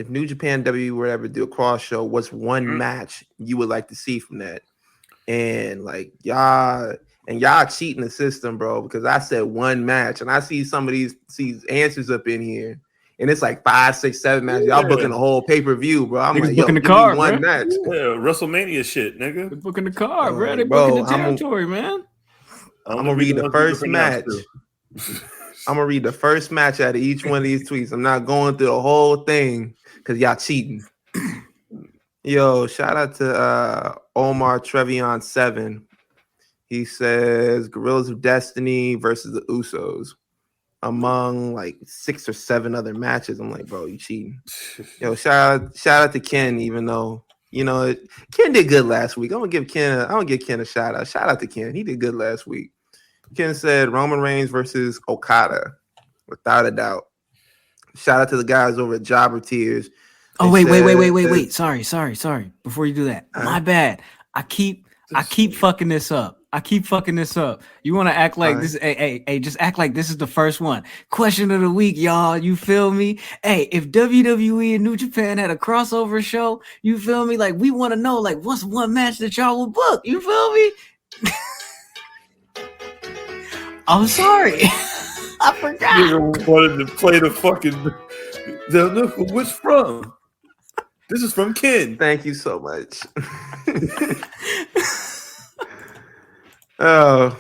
New Japan WWE were to ever do a cross show, what's one match you would like to see from that? And like y'all cheating the system, bro, because I said one match, and I see some of these answers up in here, and it's like 5, 6, 7 matches. Y'all booking the whole pay-per-view, bro. I'm niggas like, booking the card, one match. Yeah, WrestleMania shit, nigga. They're booking the card, bro. They're booking the territory, man. I'm gonna read the first match. I'm gonna read the first match out of each one of these tweets. I'm not going through the whole thing because y'all cheating. Yo, shout out to Omar Trevion 7. He says Gorillas of Destiny versus the Usos among like 6 or 7 other matches. I'm like, bro, you cheating. Yo, shout out to Ken, even though, you know, Ken did good last week. I'm gonna give Ken a shout out. Shout out to Ken. He did good last week. Ken said Roman Reigns versus Okada, without a doubt. Shout out to the guys over at Jobber Tears. Oh, wait. Sorry. Before you do that, my bad. I keep fucking this up. You want to act like this? Hey, just act like this is the first one. Question of the week, y'all. You feel me? Hey, if WWE and New Japan had a crossover show, you feel me? Like, we want to know, like, what's one match that y'all would book? You feel me? I'm sorry. I forgot. You wanted to play the fucking. Which from? This is from Ken. Thank you so much. Oh,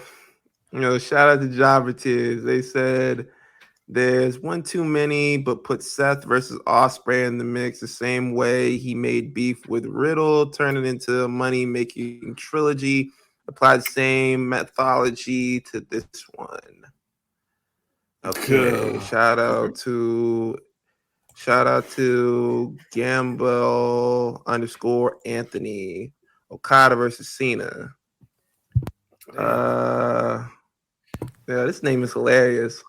shout out to Jobber Tears. They said there's one too many, but put Seth versus Ospreay in the mix the same way he made beef with Riddle, turn it into a money-making trilogy. Apply the same methodology to this one. Okay. Shout out to Gamble _Anthony. Okada versus Cena. This name is hilarious.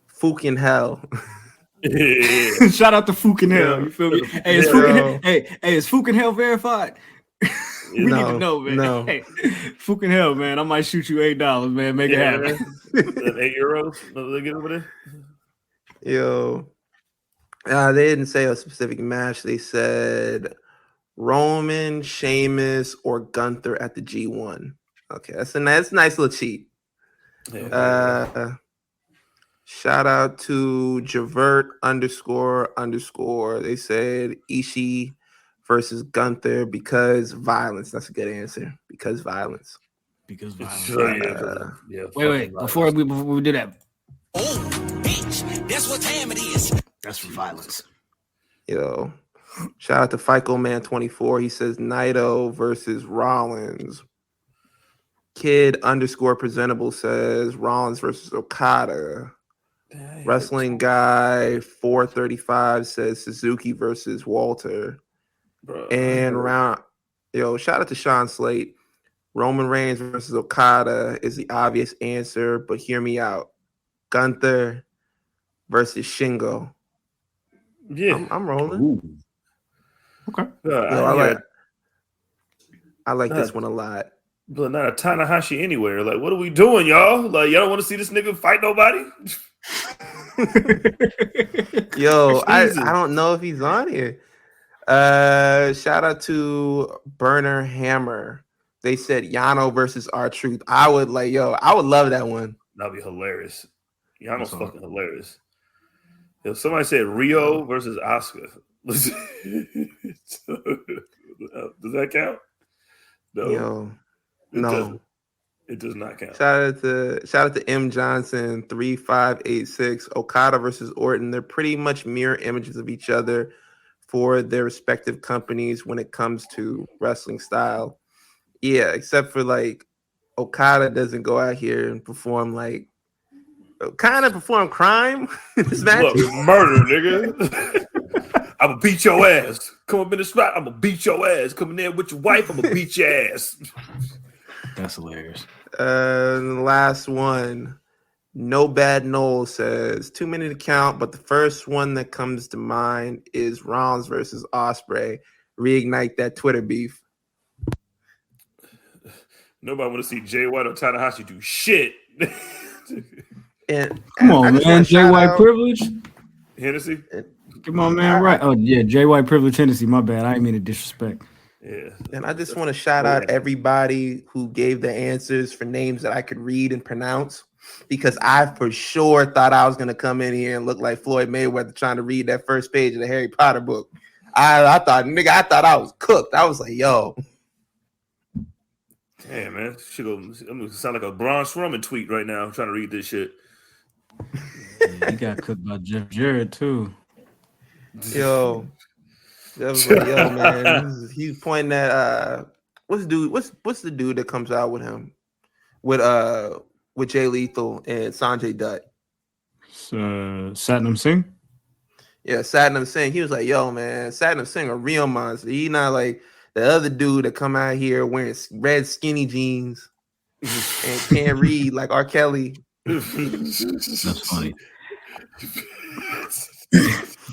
Fucking hell. Shout out to Fucking Hell. You feel me? Hey, is Fucking Hell verified? We need to know, man. No. Hey, Fucking Hell, man. I might shoot you $8, man. Make it happen. €8. They get over there. Yo. They didn't say a specific match. They said Roman, Sheamus, or Gunther at the G1. Okay, that's a nice little cheat. Shout out to Javert __. They said Ishii versus Gunther because violence. That's a good answer. Because violence. Wait. Before we do that. Oh, bitch. That's what time it is. That's for violence. Yo. Shout out to FICO Man 24. He says Naito versus Rollins. Kid _presentable says Rollins versus Okada. Wrestling Guy 435 says Suzuki versus Walter. Bro, and shout out to Sean Slate. Roman Reigns versus Okada is the obvious answer, but hear me out. Gunther versus Shingo. Yeah, I'm rolling. Ooh. Okay. I like this one a lot. But not a Tanahashi anywhere. Like, what are we doing, y'all? Like, y'all don't want to see this nigga fight nobody? Yo, I don't know if he's on here. Shout out to Burner Hammer. They said Yano versus R-Truth. I would love that one. That'd be hilarious. Yano's fucking hilarious. If somebody said Rio versus Oscar, does that count? No. No. It does not count. Shout out to M Johnson 3586. Okada versus Orton. They're pretty much mirror images of each other for their respective companies when it comes to wrestling style. Yeah, except for like Okada doesn't go out here and perform crime in this match. Look, murder, nigga. I'm gonna beat your ass. Come up in the spot, I'm gonna beat your ass. Come in there with your wife, I'm gonna beat your ass. That's hilarious. The last one, No Bad Noel says 2 minute to count, but the first one that comes to mind is Rollins versus Ospreay. Reignite that Twitter beef. Nobody want to see Jay White or Tanahashi do shit. Come on, man. Jay White privilege. Hennessy. Come on, man. Right. Oh, yeah. Jay White privilege Hennessy. My bad. I didn't mean to disrespect. Yeah. And I just want to shout out everybody who gave the answers for names that I could read and pronounce, because I for sure thought I was going to come in here and look like Floyd Mayweather trying to read that first page of the Harry Potter book. I thought I was cooked. I was like, yo. Damn, man. I'm going to sound like a Braun Strowman tweet right now. I'm trying to read this shit. Yeah, he got cooked by Jeff Jarrett, too. Yo. That was like, yo, man. He's pointing at what's the dude that comes out with him? With Jay Lethal and Sanjay Dutt. Satnam Singh? Yeah, Satnam Singh. He was like, yo, man, Satnam Singh a real monster. He not like the other dude that come out here wearing red skinny jeans and can't read like R. Kelly. That's funny.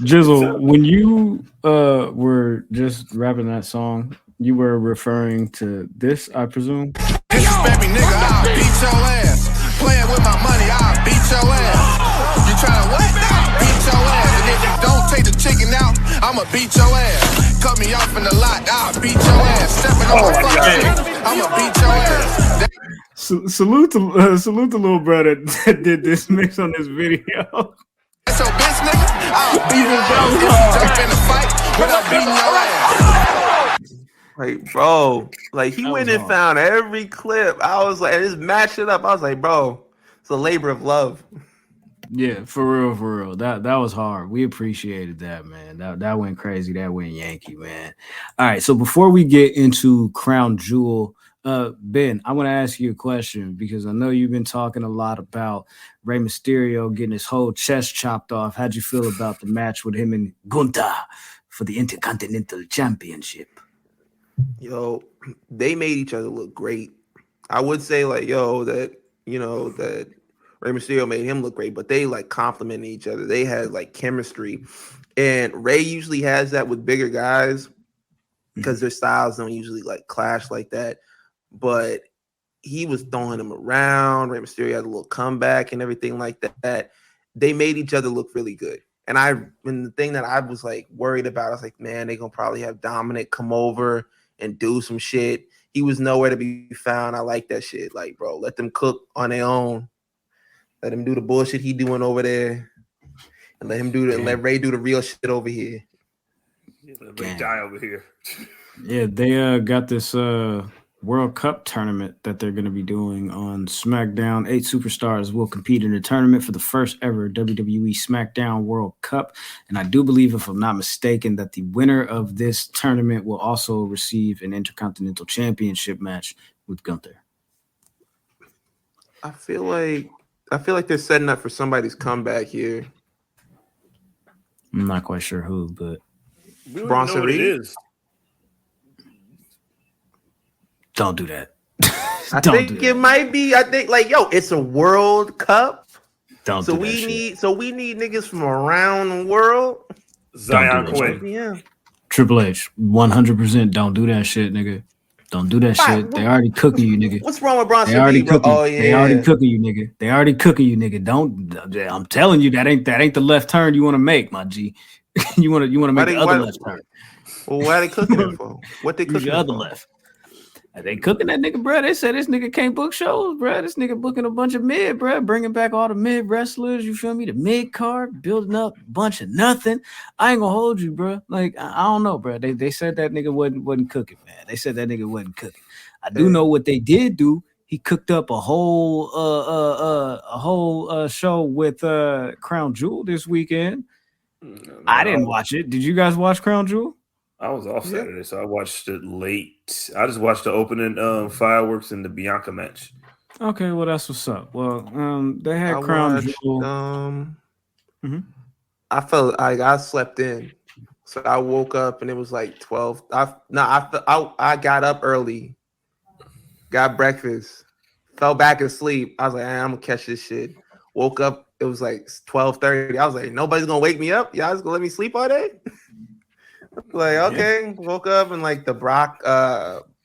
Jizzle, when you were just rapping that song, you were referring to this, I presume? Disrespect me, nigga, I'll beat your ass. Playing with my money, I'll beat your ass. You tryna what? I'll beat your ass. And if you don't take the chicken out, I'ma beat your ass. Cut me off in the lot, I'll beat your ass. Stepping on my fucking chicken, I'ma beat your ass. Salute to little brother that did this mix on this video. So bitch, nigga, I'll beat your ass. If you jump in the fight without beating your ass. Like, bro, like he went and found every clip. I was like, and just matched it up. I was like, bro, it's a labor of love. Yeah, for real. That was hard. We appreciated that, man. That went crazy. That went Yankee, man. All right, so before we get into Crown Jewel, Ben, I want to ask you a question because I know you've been talking a lot about Rey Mysterio getting his whole chest chopped off. How'd you feel about the match with him and Gunther for the Intercontinental Championship? Yo, they made each other look great. I would say like, that Rey Mysterio made him look great, but they like complimented each other. They had like chemistry, and Rey usually has that with bigger guys because their styles don't usually like clash like that. But he was throwing him around. Rey Mysterio had a little comeback and everything like that. They made each other look really good. And the thing that I was like worried about, I was like, man, they're gonna probably have Dominic come over and do some shit. He was nowhere to be found. I like that shit. Like, bro, let them cook on their own. Let him do the bullshit he doing over there, and let him do let Ray do the real shit over here. Yeah, let Ray die over here. Yeah, they got this World Cup tournament that they're going to be doing on SmackDown. 8 superstars will compete in the tournament for the first ever WWE SmackDown World Cup. And I do believe, if I'm not mistaken, that the winner of this tournament will also receive an Intercontinental Championship match with Gunther. I feel like they're setting up for somebody's comeback here. I'm not quite sure who, but we don't know what it is. Don't do that. I think it might be. I think it's a World Cup. So we need niggas from around the world. Zion Quinn. Yeah. Triple H, 100%. Don't do that shit, nigga. Don't do that shit. They already cooking you, nigga. What's wrong with Bronson? They already cooking. Oh, yeah. They already cooking you, nigga. They already cooking you, nigga. Don't. I'm telling you, that ain't the left turn you want to make, my G. you want to make the other left turn. Well, why are they cooking it for? What they Use cooking your it other for? left. Are they cooking that nigga, bro? They said this nigga can't book shows, bro. This nigga booking a bunch of mid, bro. Bringing back all the mid wrestlers. You feel me? The mid card, building up a bunch of nothing. I ain't gonna hold you, bro. Like I don't know, bro. They said that nigga wasn't cooking, man. They said that nigga wasn't cooking. I do know what they did do. He cooked up a whole show with Crown Jewel this weekend. I didn't watch it. Did you guys watch Crown Jewel? I was off Saturday, so I watched it late. I just watched the opening fireworks and the Bianca match. Okay, well that's what's up. Well, they had I Crown watched, Jewel. I felt like I slept in, so I woke up and it was like 12. I got up early, got breakfast, fell back asleep. I was like, I'm gonna catch this shit. Woke up, it was like 12:30. I was like, nobody's gonna wake me up. Y'all just gonna let me sleep all day? Like, okay, woke up and like the Brock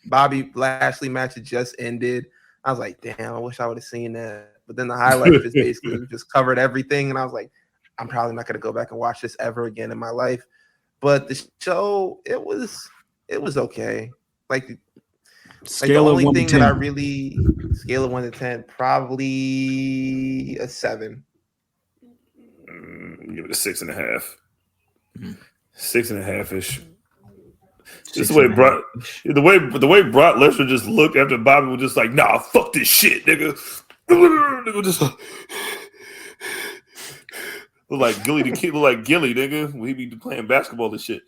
Bobby Lashley match had just ended. I was like, damn, I wish I would have seen that. But then the highlight just basically just covered everything, and I was like, I'm probably not gonna go back and watch this ever again in my life. But the show, it was okay. Like the only thing that I really scale of 1 to 10, probably a 7. Give it a 6.5. 6.5-ish. Just the way Brock Lesnar just looked after Bobby was just like, nah, fuck this shit, nigga. Nigga just look like Gilly the kid, look like Gilly, nigga. When he be playing basketball and shit.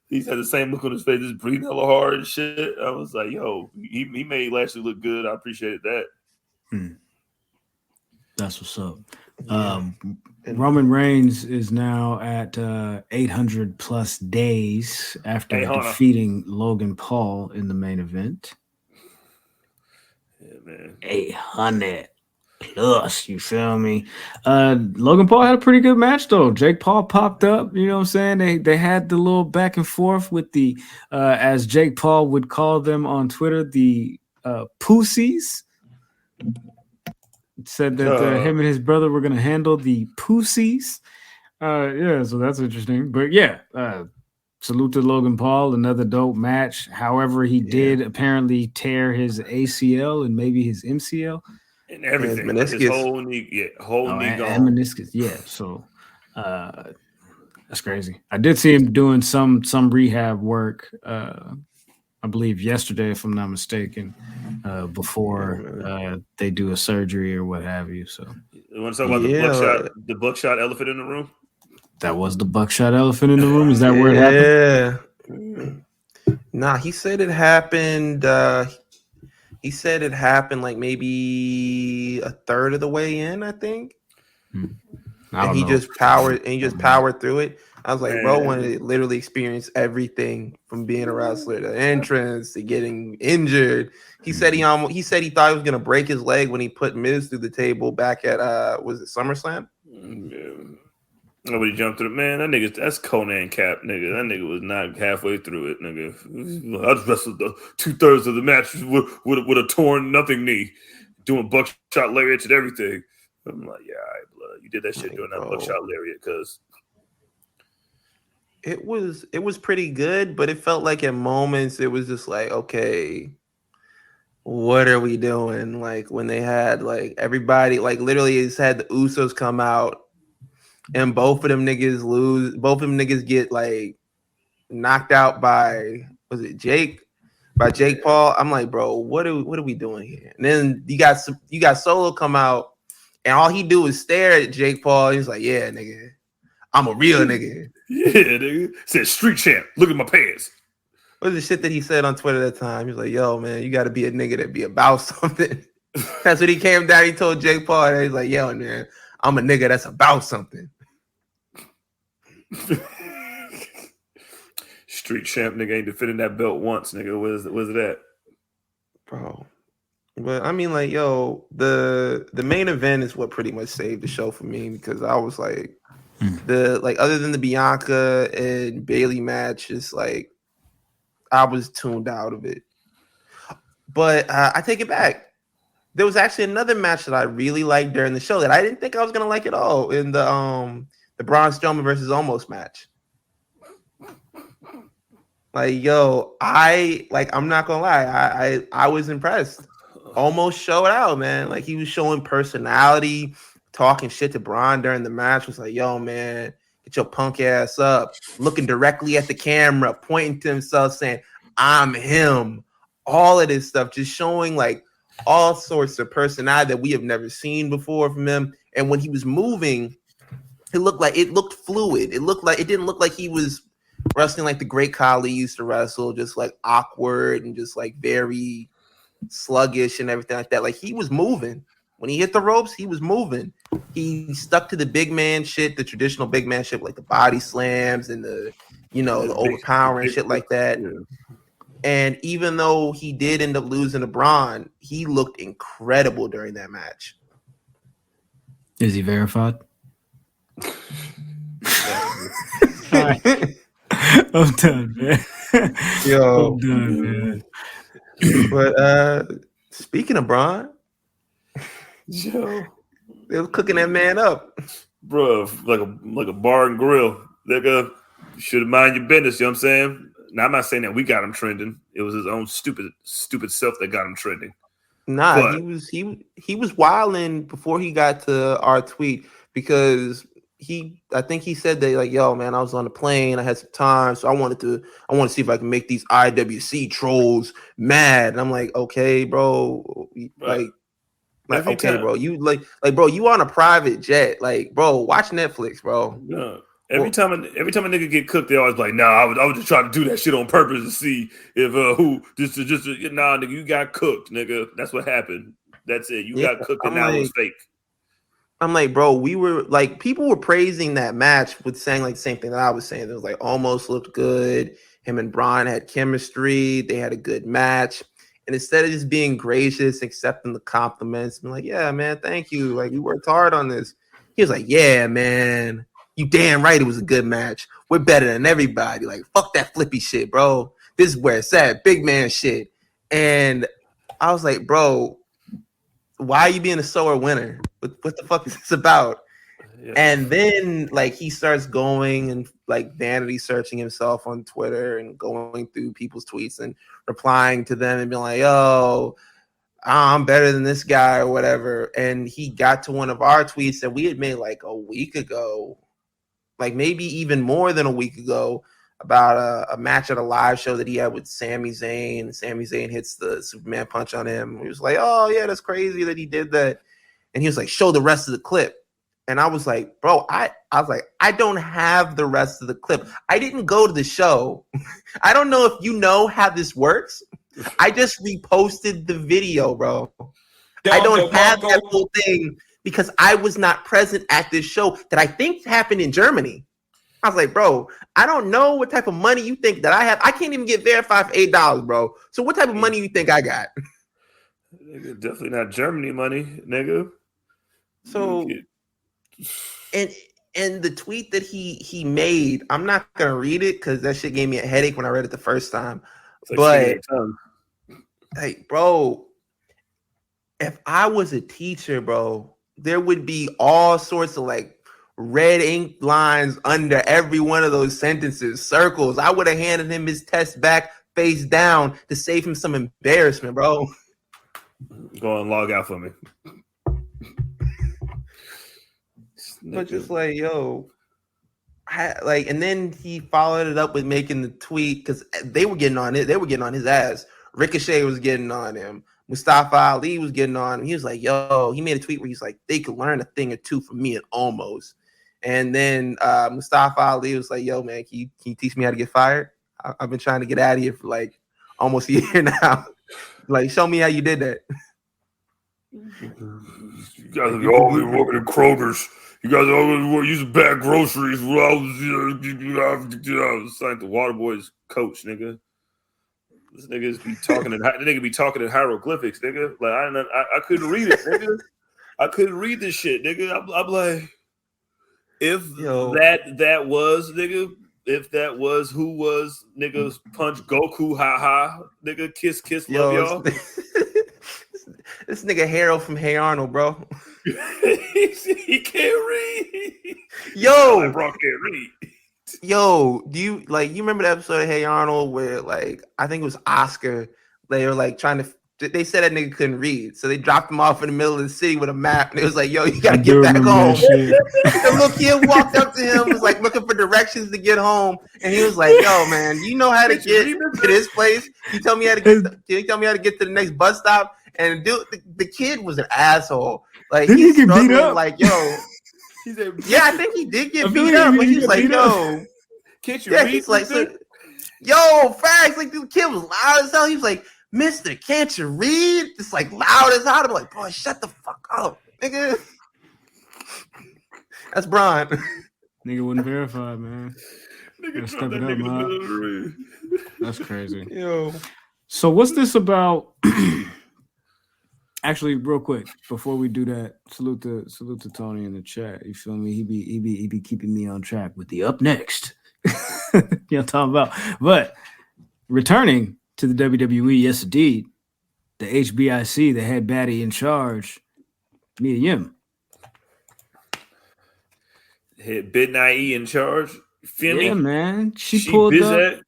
He's had the same look on his face, just breathing hella hard and shit. I was like, yo, he made Lashley look good. I appreciated that. That's what's up. Roman Reigns is now at 800 plus days after defeating Logan Paul in the main event. Yeah, man. 800 plus, you feel me? Logan Paul had a pretty good match though. Jake Paul popped up, you know what I'm saying? They had the little back and forth with the as Jake Paul would call them on Twitter, the pussies. Said that him and his brother were going to handle the pussies. So that's interesting. But salute to Logan Paul, another dope match. However, he did apparently tear his ACL and maybe his MCL. And everything. His whole knee, knee gone. And meniscus, So that's crazy. I did see him doing some rehab work, I believe yesterday, if I'm not mistaken, before they do a surgery or what have you. So you want to talk about the buckshot elephant in the room? That was the buckshot elephant in the room. Is that where it happened? Nah, he said it happened. He said it happened like maybe a third of the way in, I think. And he just powered through it. I was like, bro, wanted to literally experience everything from being a wrestler, the entrance to getting injured. He said he thought he was gonna break his leg when he put Miz through the table back at was it SummerSlam? Yeah. Nobody jumped through it. Man, that's Conan Cap, nigga. That nigga was not halfway through it, nigga. I just wrestled the 2/3 of the match with a torn nothing knee, doing buckshot lariats and everything. I'm like, yeah, all right, blood. You did that shit doing that buckshot lariat, cuz. It was pretty good, but it felt like at moments it was just like, okay, what are we doing? Like when they had like everybody, like literally it's had the Usos come out and both of them niggas lose. Both of them niggas get like knocked out by Jake Paul. I'm like, bro, what are we doing here? And then you got Solo come out and all he do is stare at Jake Paul. He's like, yeah, nigga, I'm a real nigga. Yeah, nigga. Said street champ. Look at my pants. What was the shit that he said on Twitter at that time? He was like, yo, man, you got to be a nigga that be about something. That's what he came down. He told Jake Paul. And he's like, yo, man, I'm a nigga that's about something. Street champ nigga ain't defending that belt once, nigga. Where's it at? Bro. But I mean, like, yo, the main event is what pretty much saved the show for me because I was like, other than the Bianca and Bailey match, it's like I was tuned out of it. But I take it back. There was actually another match that I really liked during the show that I didn't think I was gonna like at all in the Braun Strowman versus Omos match. Like, yo, I'm not gonna lie, I was impressed. Almost showed out, man. Like he was showing personality, talking shit to Braun during the match. Was like, yo, man, get your punk ass up. Looking directly at the camera, pointing to himself, saying, I'm him. All of this stuff, just showing like all sorts of personality that we have never seen before from him. And when he was moving, it looked fluid. It didn't look like he was wrestling like the great Khali used to wrestle, just like awkward and just like very sluggish and everything like that. Like he was moving. When he hit the ropes, he was moving. He stuck to the big man shit, the traditional big man shit, like the body slams and the overpowering shit like that. Yeah. And even though he did end up losing to Braun, he looked incredible during that match. Is he verified? All right. I'm done, man. Yo, I'm done, man. But speaking of Braun, yo, they were cooking that man up, bro, like a bar and grill. Nigga, you should have mind your business. You know what I'm saying? Now I'm not saying that we got him trending. It was his own stupid self that got him trending. Nah, but he was wilding before he got to our tweet because I think he said that like, yo, man, I was on the plane, I had some time, so I want to see if I can make these IWC trolls mad. And I'm like, okay, bro, like okay, bro, you bro, you on a private jet, like, bro, watch Netflix, bro. Yeah. Every time a nigga get cooked, they always like, nah, I was just trying to do that shit on purpose to see if nah, nigga, you got cooked, nigga. That's what happened. That's it. You got cooked and now it was fake. I'm like, bro, we were like, people were praising that match with saying like the same thing that I was saying. It was like almost looked good. Him and Braun had chemistry. They had a good match. And instead of just being gracious, accepting the compliments, being like, yeah, man, thank you. Like, we worked hard on this. He was like, yeah, man, you damn right it was a good match. We're better than everybody. Like, fuck that flippy shit, bro. This is where it's at. Big man shit. And I was like, bro, why are you being a sore winner? What the fuck is this about? Yeah. And then like he starts going and like vanity searching himself on Twitter and going through people's tweets and replying to them and being like, oh, I'm better than this guy or whatever. And he got to one of our tweets that we had made like a week ago, like maybe even more than a week ago, about a match at a live show that he had with Sami Zayn. Sami Zayn hits the Superman punch on him. He was like, oh yeah, that's crazy that he did that. And he was like, show the rest of the clip. And I was like, bro, I was like, I don't have the rest of the clip. I didn't go to the show. I don't know if you know how this works. I just reposted the video, bro. I don't have that whole thing because I was not present at this show that I think happened in Germany. I was like, bro, I don't know what type of money you think that I have. I can't even get verified for $8, bro. So what type of money you think I got? Nigga, definitely not Germany money, nigga. So, and the tweet that he made, I'm not gonna read it because that shit gave me a headache when I read it the first time. But hey, bro, if I was a teacher, bro, there would be all sorts of like red ink lines under every one of those sentences, circles. I would have handed him his test back face down to save him some embarrassment, bro. Go and log out for me. But just like, yo, and then he followed it up with making the tweet because they were getting on it. They were getting on his ass. Ricochet was getting on him. Mustafa Ali was getting on him. He was like, yo, he made a tweet where he's like, they could learn a thing or two from me and Almost. And then Mustafa Ali was like, yo, man, can you teach me how to get fired? I've been trying to get out of here for like almost a year now. Like, show me how you did that. You guys have always working at Kroger's. You guys always using bad groceries. I was signed the Waterboys coach, nigga. This nigga be talking in hieroglyphics, nigga. Like I couldn't read it, nigga. I couldn't read this shit, nigga. I'm like, if that was, nigga, if that was who was, niggas punch Goku, ha, nigga, kiss, love y'all. This nigga Harold from Hey Arnold, bro. He can't read. Yo, bro can't read. Yo, do you remember the episode of Hey Arnold where like I think it was Oscar? They were like trying to. They said that nigga couldn't read, so they dropped him off in the middle of the city with a map, and it was like, "Yo, you gotta get back home." The little kid walked up to him, was like looking for directions to get home, and he was like, "Yo, man, you know how to get to this place? You tell me how to get. Can you tell me how to get to the next bus stop?" And dude, the kid was an asshole. Like he's struggling. Like, yo, he said, yeah, I think he did get beat up, but he's like, "Yo, can't you read?" He's like, "Yo, facts." Like the kid was loud as hell. He was like, "Mister, can't you read?" It's like loud as hell. I'm like, "Boy, shut the fuck up, nigga." That's Brian. Nigga wouldn't verify, man. Nigga step it up, man. That's crazy. Yo. So what's this about? Actually, real quick, before we do that, salute to Tony in the chat. You feel me? He be keeping me on track with the up next. You know what I'm talking about? But returning to the WWE, yes indeed, the HBIC, the head baddie in charge, Mia Yim. Head Bid Nye in charge. Feel me? Yeah, man. She pulled up,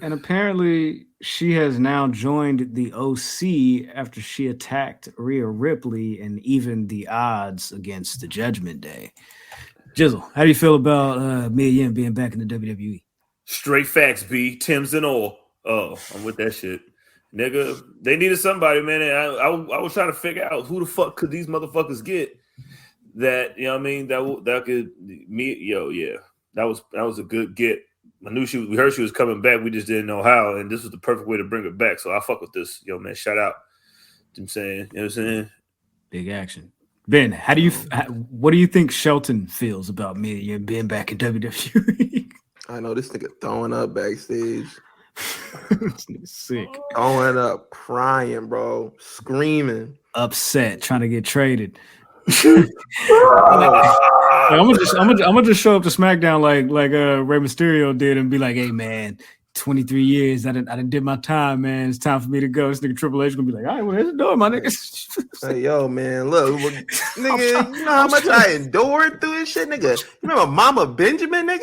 and apparently she has now joined the OC after she attacked Rhea Ripley and evened the odds against the Judgment Day. Jizzle, how do you feel about Mia Yim being back in the WWE? Straight facts, B. Tim's and all. Oh, I'm with that shit. Nigga, they needed somebody, man. And I was trying to figure out who the fuck could these motherfuckers get that, you know what I mean, that could me, yo, yeah. That was a good get. I knew we heard she was coming back. We just didn't know how, and this was the perfect way to bring her back. So I fuck with this. Yo, man, shout out. You know what I'm saying? You know what I'm saying? Big action. Ben, what do you think Shelton feels about Mia Yim being back in WWE? I know this nigga throwing up backstage. This nigga's sick. Throwing up, crying, bro. Screaming. Upset, trying to get traded. I'm gonna just show up to SmackDown like Rey Mysterio did and be like, "Hey man, 23 years, I done did my time, man. It's time for me to go." This nigga Triple H gonna be like, "All right, well, there's the door, my nigga." Hey, yo, man, look, nigga, you know how much I endured through this shit, nigga. You remember Mama Benjamin, nigga?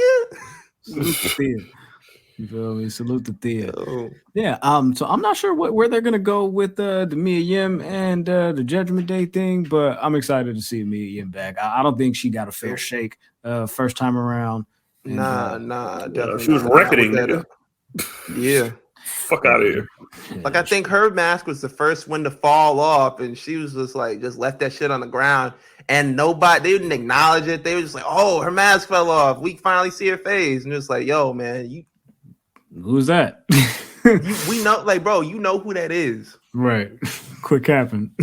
You feel me? Salute to Thea. Yo. Yeah. So I'm not sure where they're gonna go with the Mia Yim and the Judgment Day thing, but I'm excited to see Mia Yim back. I don't think she got a fair shake first time around. And, nah. She was reckoning, nigga. Yeah. Fuck out of here. Like I think her mask was the first one to fall off, and she was just left that shit on the ground, and they didn't acknowledge it. They were just like, "Oh, her mask fell off. We finally see her face," and it's like, "Yo, man, who's that?" We know, like, bro, you know who that is, right? Quick happen.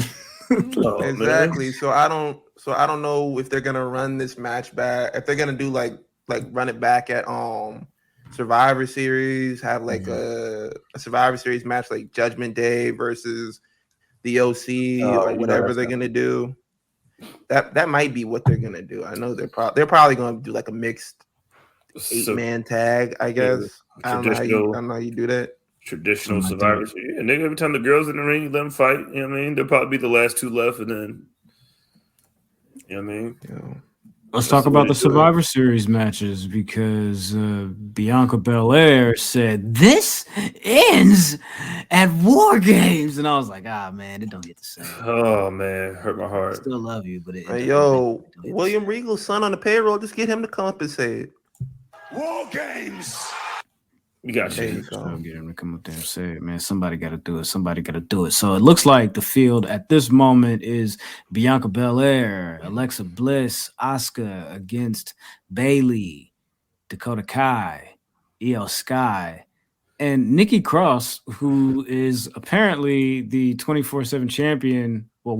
Exactly. Man. So I don't know if they're gonna run this match back. If they're gonna do like run it back at Survivor Series, have like a Survivor Series match like Judgment Day versus the OC or whatever they're gonna do. That might be what they're gonna do. I know they're probably gonna do like a mixed 8-man tag, I guess. I don't know how you do that. Traditional Survivor Series. Yeah, nigga, every time the girls in the ring, you let them fight. You know what I mean? They'll probably be the last two left, and then, you know what I mean? Yeah. Let's talk about the Survivor Series matches because Bianca Belair said this ends at War Games, and I was like, man, it don't get the same. Oh man, hurt my heart. Still love you, but William Regal's son on the payroll. Just get him to come up and say it. War Games. You got you. Get him to come up there and say it, man. Somebody got to do it. So it looks like the field at this moment is Bianca Belair, Alexa Bliss, Asuka against Bayley, Dakota Kai, Io Sky, and Nikki Cross, who is apparently the 24/7 champion. Well,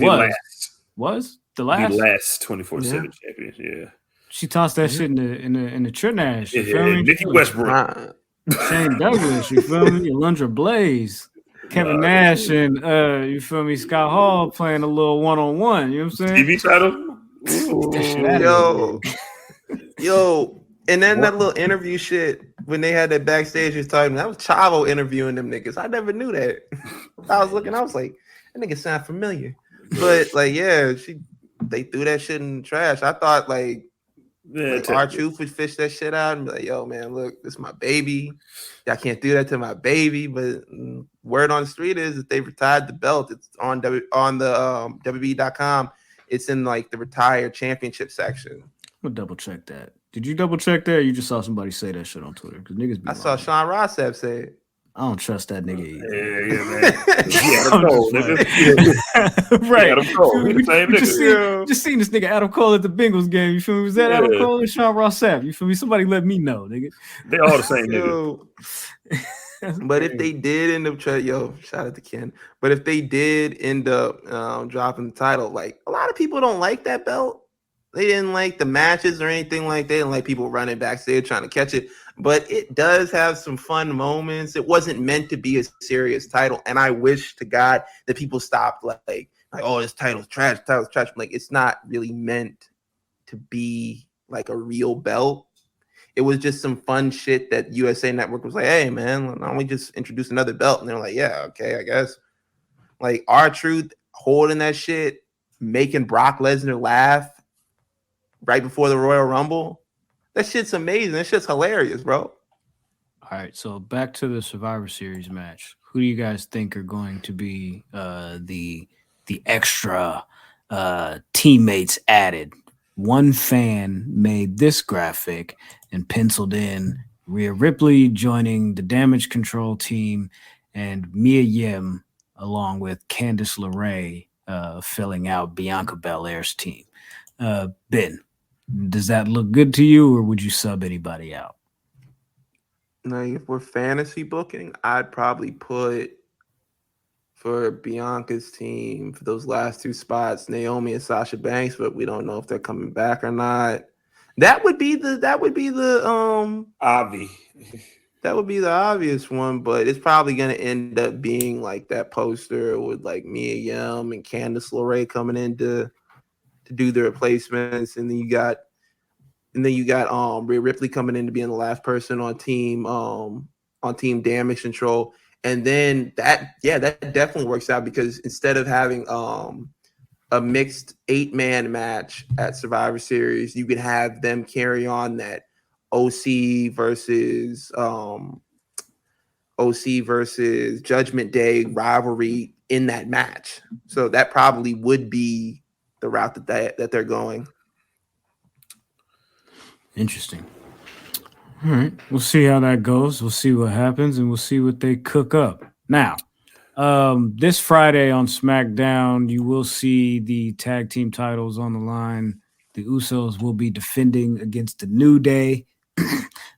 was the last 24/7 champion. Yeah, she tossed that shit in the trash. Nikki Westbrook. Shane Douglas, you feel me? Alundra Blaze, Kevin Nash, and you feel me? Scott Hall playing a little one-on-one. You know what I'm saying? TV title. Yo, and then that little interview shit when they had that backstage was talking. That was Chavo interviewing them niggas. I never knew that. I was looking. I was like, that nigga sound familiar. But like, yeah, they threw that shit in the trash. I thought like Yeah, like R-Truth would fish that shit out and be like, "Yo, man, look, this is my baby. I can't do that to my baby." But word on the street is that they retired the belt. It's on the WWE.com. It's in like the retired championship section. I'm gonna double check that. Did you double check that? Or you just saw somebody say that shit on Twitter? Because niggas be I saw Sean Rossap say it. I don't trust that nigga either. Yeah, man. Adam Cole, nigga. Right. Adam Cole. He the same nigga. Just seen this nigga Adam Cole at the Bengals game. You feel me? Was that Adam Cole and Sean Rossap? You feel me? Somebody let me know, nigga. They all the same nigga. But if they did end up shout out to Ken. But if they did end up dropping the title, like a lot of people don't like that belt. They didn't like the matches or anything like that. They didn't like people running backstage trying to catch it. But it does have some fun moments. It wasn't meant to be a serious title. And I wish to God that people stopped like oh, this title's trash. Like, it's not really meant to be like a real belt. It was just some fun shit that USA Network was like, hey, man, why don't we just introduce another belt? And they're like, yeah, okay, I guess. Like, R-Truth holding that shit, making Brock Lesnar laugh right before the Royal Rumble. That shit's amazing. That shit's hilarious, bro. All right, so back to the Survivor Series match. Who do you guys think are going to be the extra teammates added? One fan made this graphic and penciled in Rhea Ripley joining the Damage Control team and Mia Yim along with Candice LeRae filling out Bianca Belair's team. Ben, does that look good to you, or would you sub anybody out? Like, if we're fantasy booking, I'd probably put for Bianca's team for those last two spots, Naomi and Sasha Banks, but we don't know if they're coming back or not. That would be the Avi. That would be the obvious one, but it's probably gonna end up being like that poster with like Mia Yim and Candice LeRae coming in to do the replacements, and then you got Rhea Ripley coming in to being the last person on team Damage Control. And then that definitely works out, because instead of having a mixed 8-man match at Survivor Series, you could have them carry on that OC versus Judgment Day rivalry in that match. So that probably would be the route that they're going. Interesting. All right, we'll see how that goes. We'll see what happens, and we'll see what they cook up. Now, this Friday on SmackDown, you will see the tag team titles on the line. The Usos will be defending against the New Day.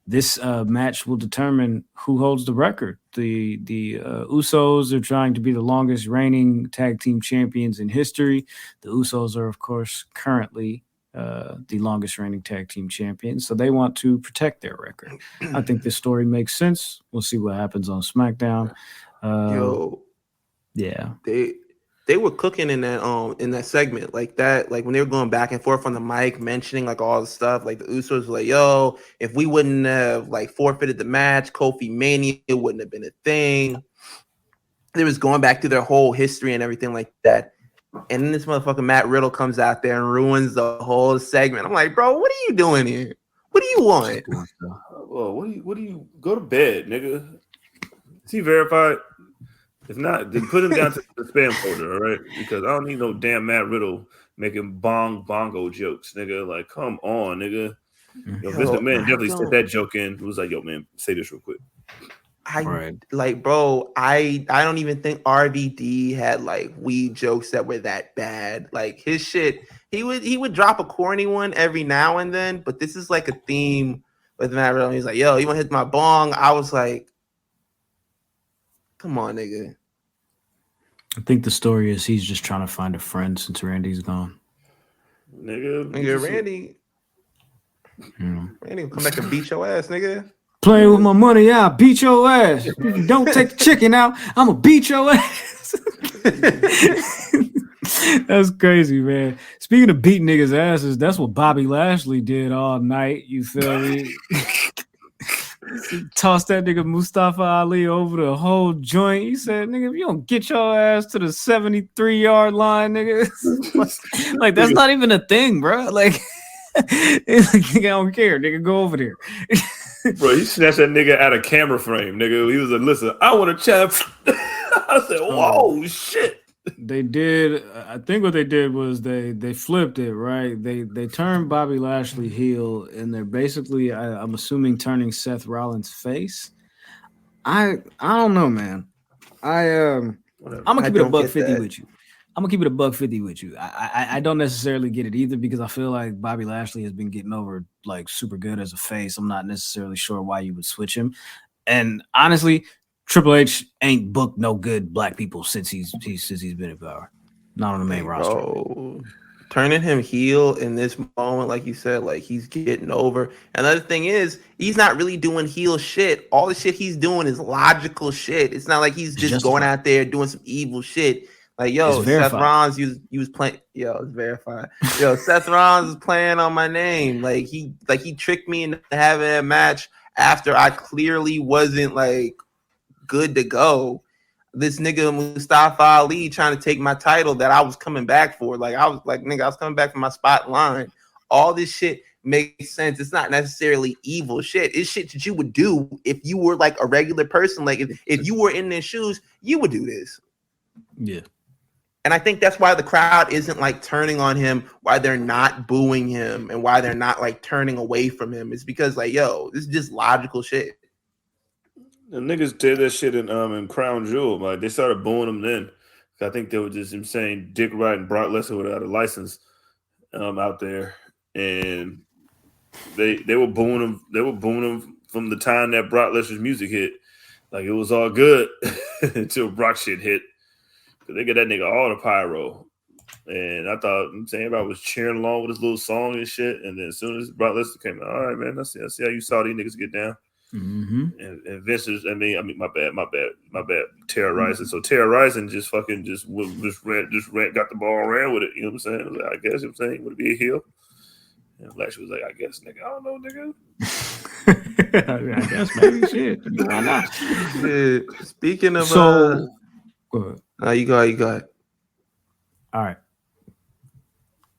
This match will determine who holds the record. The Usos are trying to be the longest reigning tag team champions in history. The Usos are, of course, currently the longest reigning tag team champions, so they want to protect their record. I think this story makes sense. We'll see what happens on SmackDown. Yeah, they were cooking in that segment like that, like when they were going back and forth on the mic, mentioning like all the stuff. Like the Usos were like, "Yo, if we wouldn't have like forfeited the match, Kofi Mania wouldn't have been a thing." They was going back to their whole history and everything like that. And then this motherfucker Matt Riddle comes out there and ruins the whole segment. I'm like, bro, what are you doing here? What do you want? Well, what do you go to bed, nigga? Is he verified? If not, then put him down to the spam folder, all right? Because I don't need no damn Matt Riddle making bongo jokes, nigga. Like, come on, nigga. Yo, Vince McMahon definitely said that joke in. It was like, yo, man, say this real quick. Like, bro, I don't even think RVD had like weed jokes that were that bad. Like his shit, he would drop a corny one every now and then, but this is like a theme with Matt Riddle. He's like, yo, you want to hit my bong? I was like, come on, nigga. I think the story is he's just trying to find a friend since Randy's gone. Nigga, Randy will come back and beat your ass, nigga. Playing with my money, I'll beat your ass. If you don't take the chicken out, I'm going to beat your ass. That's crazy, man. Speaking of beating niggas' asses, that's what Bobby Lashley did all night. You feel me? He tossed that nigga Mustafa Ali over the whole joint. He said, nigga, if you don't get your ass to the 73-yard line, nigga. Like, that's not even a thing, bro. Like, It's like, nigga, I don't care. Nigga, go over there. Bro, he snatched that nigga out of camera frame, nigga. He was like, listen, I want to chat. I said, whoa, shit. They did. I think what they did was they flipped it, right? They turned Bobby Lashley heel, and they're basically, I'm assuming, turning Seth Rollins face. I don't know, man. I'm gonna keep it a $150 with you. I'm gonna keep it a $150 with you. I don't necessarily get it either because I feel like Bobby Lashley has been getting over like super good as a face. I'm not necessarily sure why you would switch him. And honestly, Triple H ain't booked no good black people since he's been in power. Not on the main roster. Bro, turning him heel in this moment, like you said, like he's getting over. Another thing is, he's not really doing heel shit. All the shit he's doing is logical shit. It's not like he's just going out there doing some evil shit. Like, yo, Seth Rollins, you was playing. Yo, it's verified. Yo, Seth Rollins is playing on my name. Like he tricked me into having a match after I clearly wasn't like good to go. This nigga Mustafa Ali trying to take my title that I was coming back for. Like I was like, nigga, I was coming back for my spot in line. All this shit makes sense. It's not necessarily evil shit. It's shit that you would do if you were like a regular person. Like if you were in their shoes, you would do this. Yeah. And I think that's why the crowd isn't like turning on him, why they're not booing him, and why they're not like turning away from him. It's because like, yo, this is just logical shit. The niggas did that shit in Crown Jewel. Like they started booing him then. I think they were just saying Dick Wright and Brock Lesnar without a license out there, and they were booing him. They were booing him from the time that Brock Lesnar's music hit. Like it was all good until Brock shit hit. They get that nigga all the pyro. And I thought, everybody was cheering along with his little song and shit. And then as soon as Brock Lesnar came out, all right, man, I see how you saw these niggas get down. Mm-hmm. And Vince is, my bad. Terrorizing. So Terrorizing just got the ball and ran with it. You know what I'm saying? Like, I guess, you know what I'm saying, would it be a heel? And Lashley was like, I guess, nigga, I don't know, nigga. I guess maybe shit. Why not? Yeah. Speaking of go ahead. You go ahead. All right.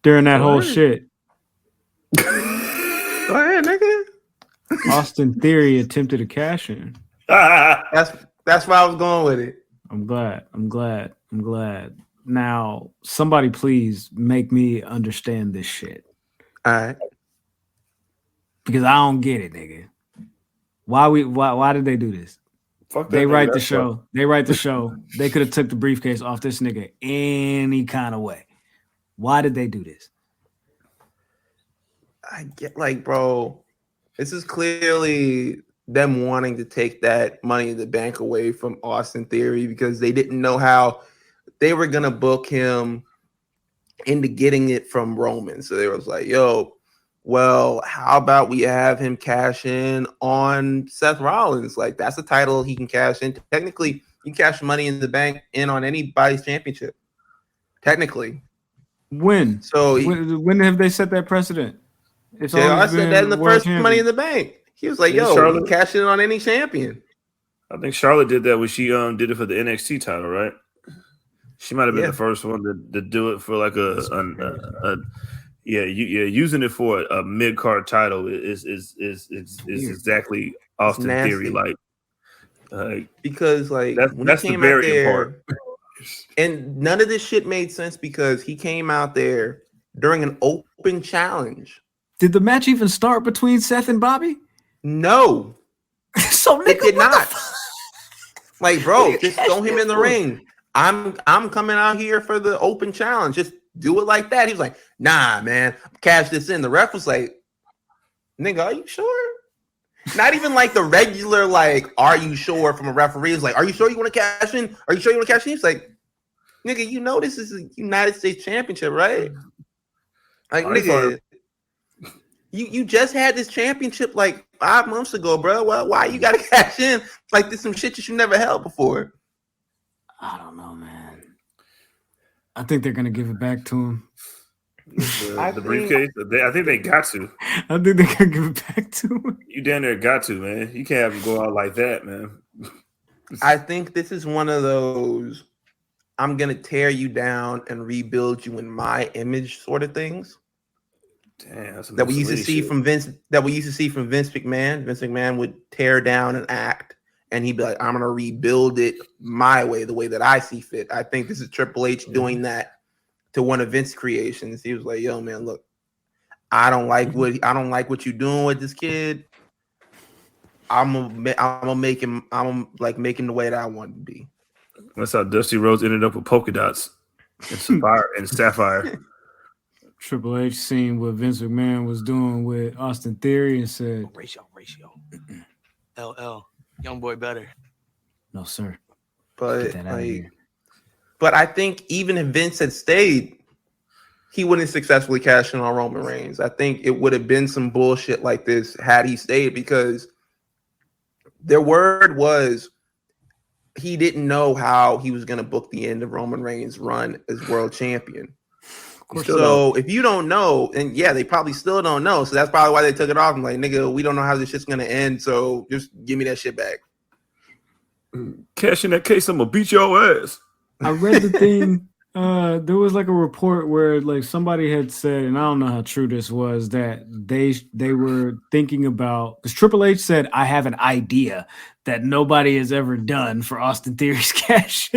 During that whole shit. Go ahead, nigga. Austin Theory attempted to cash in. That's where I was going with it. I'm glad. Now, somebody please make me understand this shit. All right. Because I don't get it, nigga. Why did they do this? They write the show. They could have took the briefcase off this nigga any kind of way. Why did they do this? I get like, bro, this is clearly them wanting to take that Money in the Bank away from Austin Theory because they didn't know how they were gonna book him into getting it from Roman. So they was like, yo, well, how about we have him cash in on Seth Rollins? Like, that's a title he can cash in. Technically, you can cash Money in the Bank in on anybody's championship. Technically. When? So when have they set that precedent? I said that in the first champion. Money in the Bank. He was like, yo, Charlotte, you cash in on any champion. I think Charlotte did that when she did it for the NXT title, right? She might have been the first one to do it for like using it for a mid card title is exactly Austin Theory like because like that's the very part. And none of this shit made sense because he came out there during an open challenge. Did the match even start between Seth and Bobby? No. So it did not. Like, bro, just throw him in the ring. I'm coming out here for the open challenge. Just do it like that. He was like, nah, man, cash this in. The ref was like, nigga, are you sure? Not even like the regular, like, are you sure from a referee? It's like, are you sure you want to cash in? Are you sure you want to cash in? He's like, nigga, you know this is a United States Championship, right? Like, nigga, you just had this championship like 5 months ago, bro. Why you got to cash in like this some shit that you never held before? I don't know, man. I think they're gonna give it back to him. The briefcase. I think they got to. I think they're gonna give it back to him. You damn near got to, man. You can't have him go out like that, man. I think this is one of those I'm gonna tear you down and rebuild you in my image sort of things. Damn, that we used to see from Vince. That we used to see from Vince McMahon. Vince McMahon would tear down an act, and he'd be like, "I'm gonna rebuild it my way, the way that I see fit." I think this is Triple H doing that to one of Vince's creations. He was like, "Yo, man, look, I don't like what you're doing with this kid. I'm gonna make him. I'm like make him the way that I want him to be." That's how Dusty Rhodes ended up with polka dots and sapphire. Triple H seen what Vince McMahon was doing with Austin Theory and said, ratio. LL, young boy better. No, sir. But I think even if Vince had stayed, he wouldn't successfully cash in on Roman Reigns. I think it would have been some bullshit like this had he stayed, because their word was he didn't know how he was going to book the end of Roman Reigns' run as world champion. So if you don't know, and yeah, they probably still don't know. So that's probably why they took it off. I'm like, nigga, we don't know how this shit's going to end. So just give me that shit back. Cash in that case, I'm going to beat your ass. I read the thing. There was like a report where like somebody had said, and I don't know how true this was, that they were thinking about, because Triple H said, I have an idea that nobody has ever done for Austin Theory's cash.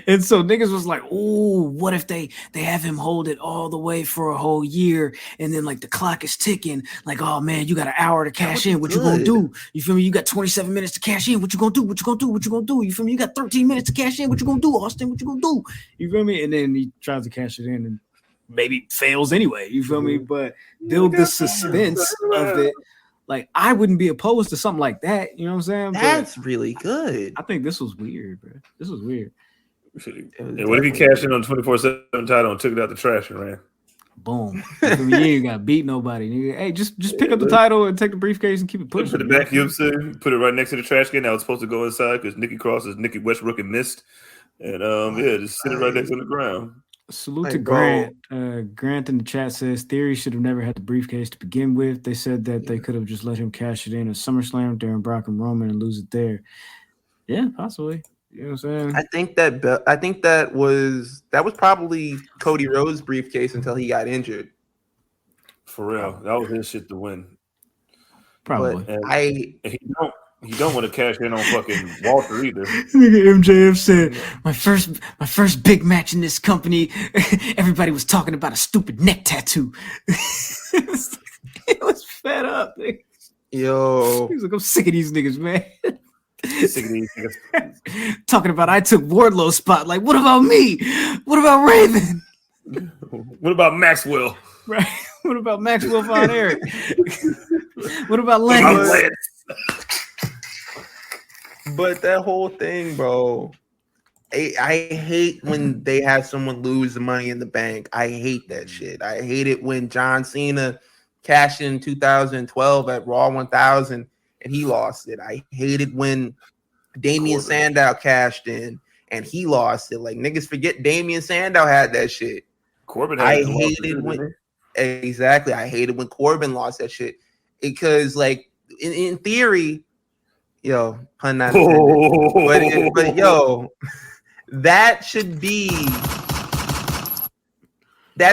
And so niggas was like, "Oh, what if they have him hold it all the way for a whole year, and then like the clock is ticking, like, oh man, you got an hour to cash in. What you gonna do? You feel me? You got 27 minutes to cash in. What you gonna do? What you gonna do? What you gonna do? You feel me? You got 13 minutes to cash in. What you gonna do, Austin? What you gonna do? You feel me?" And then he tries to cash it in and maybe fails anyway. You feel me? But build the suspense of it. Like, I wouldn't be opposed to something like that. You know what I'm saying? That's really good. I think this was weird, bro. This was weird. And what if he cashed in on 24/7 title and took it out the trash and ran? Boom. You ain't got to beat nobody. Nigga. Hey, just pick up the title and take the briefcase and keep it pushing. Put it back, you know what I'm saying? Put it right next to the trash can. Now it's supposed to go inside because Nikki Cross is Nikki Westbrook and missed. And just sit it right next to the ground. Salute to Grant. Grant in the chat says Theory should have never had the briefcase to begin with. They said that they could have just let him cash it in at SummerSlam during Brock and Roman and lose it there. Yeah, possibly. You know what I'm saying? I think that was probably Cody Rhodes' briefcase until he got injured. For real, that was his shit to win. Probably. He don't want to cash in on fucking Walter either. MJF said, my first big match in this company, everybody was talking about a stupid neck tattoo. It was fed up. Nigga. Yo, he was like, I'm sick of these niggas, man. Sick of these niggas. Talking about I took Wardlow's spot. Like, what about me? What about Raven? What about Maxwell? Right. What about Maxwell Von Erich? What about Lance? But that whole thing, bro, I hate when they have someone lose the Money in the Bank. I hate that shit. I hate it when John Cena cashed in 2012 at Raw 1000 and he lost it. I hate it when Damian Sandow cashed in and he lost it. Like, niggas forget Damian Sandow had that shit. Corbin I hated when exactly. I hated when Corbin lost that shit because, like, in theory, yo, pun not intended, but yo, that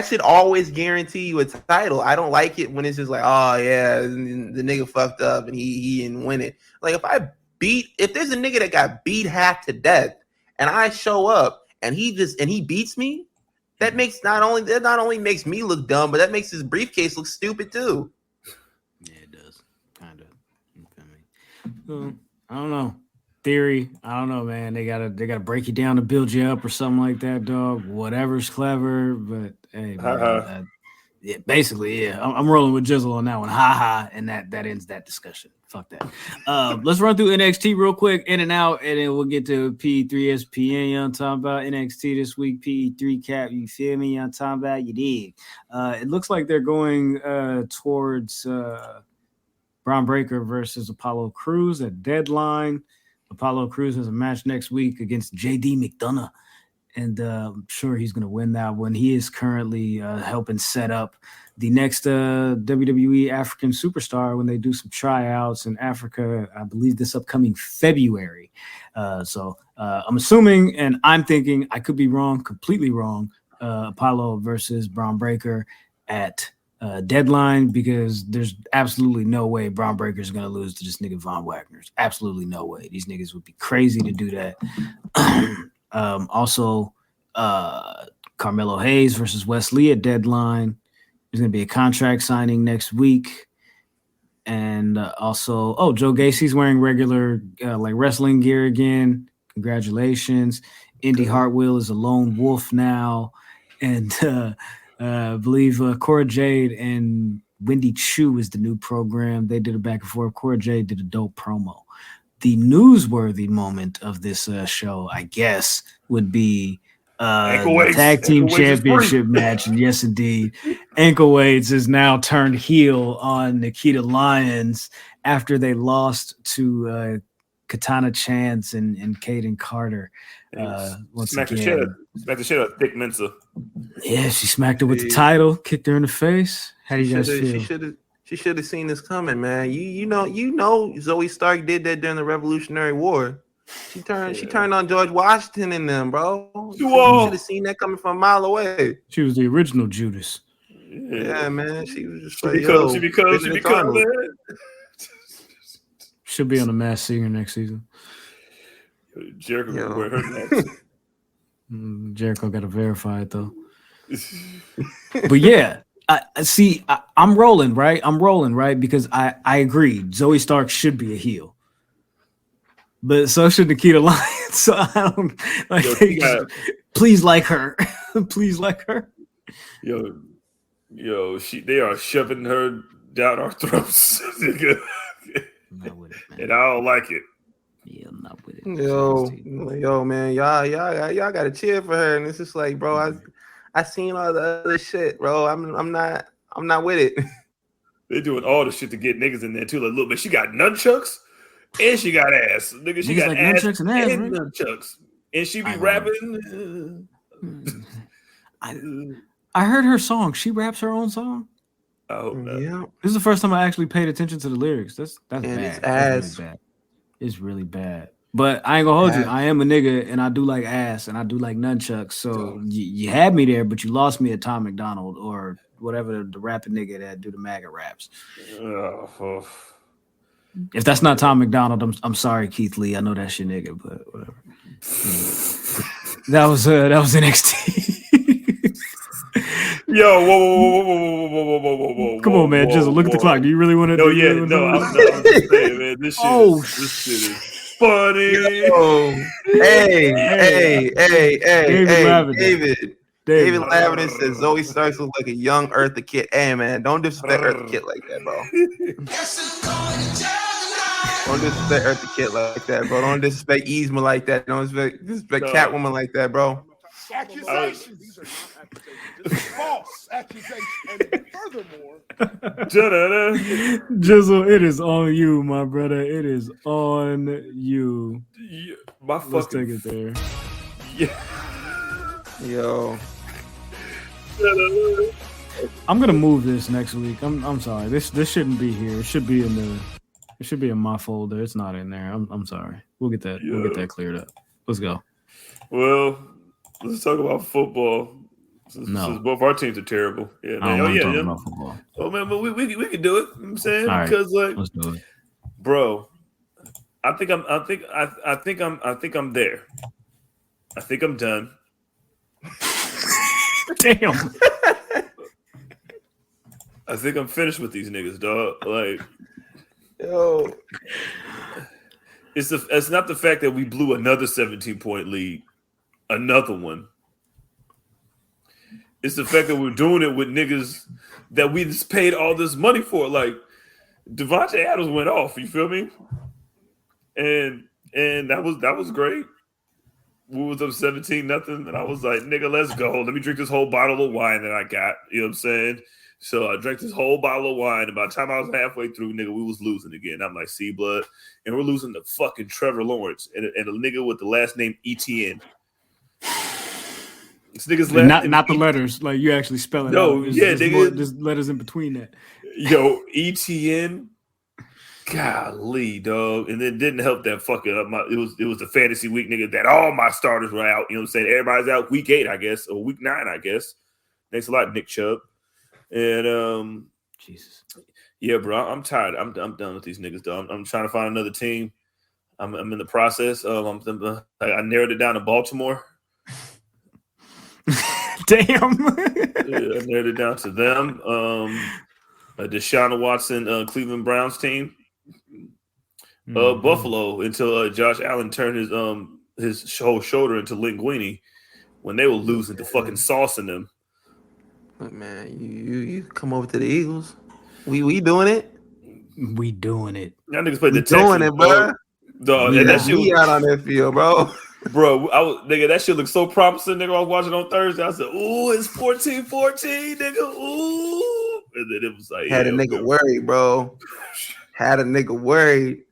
should always guarantee you a title. I don't like it when it's just like, oh yeah, the nigga fucked up and he didn't win it. Like, if there's a nigga that got beat half to death and I show up and he beats me, that not only makes me look dumb, but that makes his briefcase look stupid too. Yeah, it does. Kind of. I don't know. Theory, I don't know, man. They gotta break you down to build you up or something like that, dog. Whatever's clever, but hey, man, yeah, basically, yeah. I'm rolling with Jizzle on that one. And that ends that discussion. Fuck that. Let's run through NXT real quick, in and out, and then we'll get to PE3SPN. You know what I'm talking about? NXT this week, PE3CAP. You feel me? You know what I'm talking about? You dig. It looks like they're going towards Braun Breaker versus Apollo Crews at Deadline. Apollo Crews has a match next week against JD McDonough, and I'm sure he's going to win that one. He is currently helping set up the next WWE African Superstar when they do some tryouts in Africa, I believe this upcoming February. So I'm assuming, and I'm thinking, I could be wrong, completely wrong, Apollo versus Braun Breaker at Deadline, because there's absolutely no way Braun Breaker is going to lose to this nigga Von Wagner's. Absolutely no way. These niggas would be crazy to do that. Also, Carmelo Hayes versus Wesley at Deadline. There's going to be a contract signing next week. And also, Joe Gacy's wearing regular like wrestling gear again. Congratulations. Indy Hartwell is a lone wolf now. And I believe Cora Jade and Wendy Chu is the new program. They did a back and forth. Cora Jade did a dope promo. The newsworthy moment of this show, I guess, would be the tag team championship match. And yes, indeed, Ankle Weights is now turned heel on Nikita Lyons after they lost to Katana Chance and Kaden Carter. Smack the shit out of Thick Mensa. Yeah, she smacked her with the title, kicked her in the face. How do you guys feel? She should have seen this coming, man. You know Zoe Stark did that during the Revolutionary War. She turned on George Washington and them, bro. You should have seen that coming from a mile away. She was the original Judas. Yeah, man. She was just she become man. She'll be on The Masked Singer next season. Jericho wear her next. Jericho got to verify it though. But yeah, I'm rolling, right? Because I agree. Zoe Stark should be a heel. But so should Nikita Lyons. So I don't like. Please like her. Please like her. Yo, they are shoving her down our throats. Not with it, man. And I don't like it. Yeah, I'm not with it. Yo, man, y'all gotta cheer for her. And it's just like, bro, I seen all the other shit, bro. I'm not with it. They're doing all the shit to get niggas in there too. Like, look, man, she got nunchucks and she got ass. Nigga, she got like ass nunchucks and right? Nunchucks. And she be rapping. I heard her song. She raps her own song. I hope not. Yeah. This is the first time I actually paid attention to the lyrics. That's and bad. It's ass. Really bad. It's really bad. But I ain't gonna hold you. I am a nigga, and I do like ass, and I do like nunchucks. So you had me there, but you lost me at Tom McDonald or whatever the rapping nigga that do the MAGA raps. If that's not Tom McDonald, I'm sorry, Keith Lee. I know that's your nigga, but whatever. That was NXT. Yo, whoa. Come on, man. Jizzle, look at the clock. Do you really want to? I'm just saying, man. This shit is funny. Yo. Hey, David Lavender says Zoe Starks looks like a young Eartha Kitt. Hey, man, don't disrespect Eartha Kitt like that, bro. Don't disrespect Eartha Kitt like that, bro. Don't disrespect Yzma like that. Don't disrespect Catwoman like that, bro. Accusations. These are not accusations. This is false accusations. And furthermore, Jizzle, it is on you, my brother. It is on you. Let's take it there. Yeah. Yo. I'm gonna move this next week. I'm sorry. This shouldn't be here. It should be in my folder. It's not in there. I'm sorry. We'll get that. Yeah. We'll get that cleared up. Let's go. Well, let's talk about football. Since both our teams are terrible. Yeah, man. Talk about football. Oh man, but we can do it. You know what I'm saying, because let's do it, bro. I think I'm there. I think I'm done. Damn. I think I'm finished with these niggas, dog. Like, yo, it's not the fact that we blew another 17-point lead, another one. It's the fact that we're doing it with niggas that we just paid all this money for. Like, Devontae Adams went off. You feel me? And that was great. We was up 17-0, and I was like, nigga, let's go. Let me drink this whole bottle of wine that I got. You know what I'm saying? So I drank this whole bottle of wine, and by the time I was halfway through, nigga, we was losing again. I'm like, see, blood. And we're losing to fucking Trevor Lawrence and a nigga with the last name ETN. This nigga's not the letters. Like, you actually spell it out. There's letters in between that. Yo, ETN. Golly, dog. And then didn't help that fucking up. It was the fantasy week, nigga, that all my starters were out. You know what I'm saying? Everybody's out week 8, I guess, or week 9, I guess. Thanks a lot, Nick Chubb. And Jesus. Yeah, bro, I'm tired. I'm done with these niggas, though. I'm trying to find another team. I'm in the process. I narrowed it down to Baltimore. Damn. I narrowed it down to them. Deshaun Watson, Cleveland Browns team. Buffalo until Josh Allen turned his whole shoulder into linguine when they were losing to fucking sauce in them. Look, man, you come over to the Eagles. We doing it. We doing it. Y'all niggas played the Texans. Doing it, bro. That shit was out on that field, bro. Bro, nigga, that shit looked so promising, nigga. I was watching on Thursday. I said, ooh, it's 14-14, nigga. Ooh. And then it was like, had a nigga worried, bro. Had a nigga worried.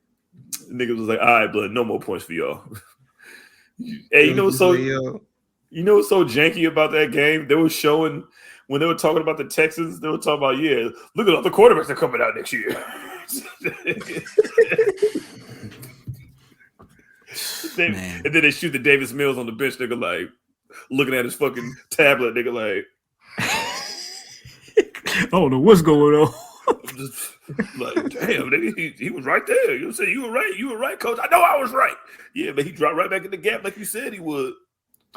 Nigga was like, all right, blood, no more points for y'all. Hey, you know what's so janky about that game? They were showing when they were talking about the Texans, they were talking about, yeah, look at all the quarterbacks that are coming out next year. And then they shoot the Davis Mills on the bench, nigga, like looking at his fucking tablet, nigga, like I don't know what's going on. Just like, damn, nigga, he was right there. You say you were right, coach. I know I was right. Yeah, but he dropped right back in the gap like you said he would.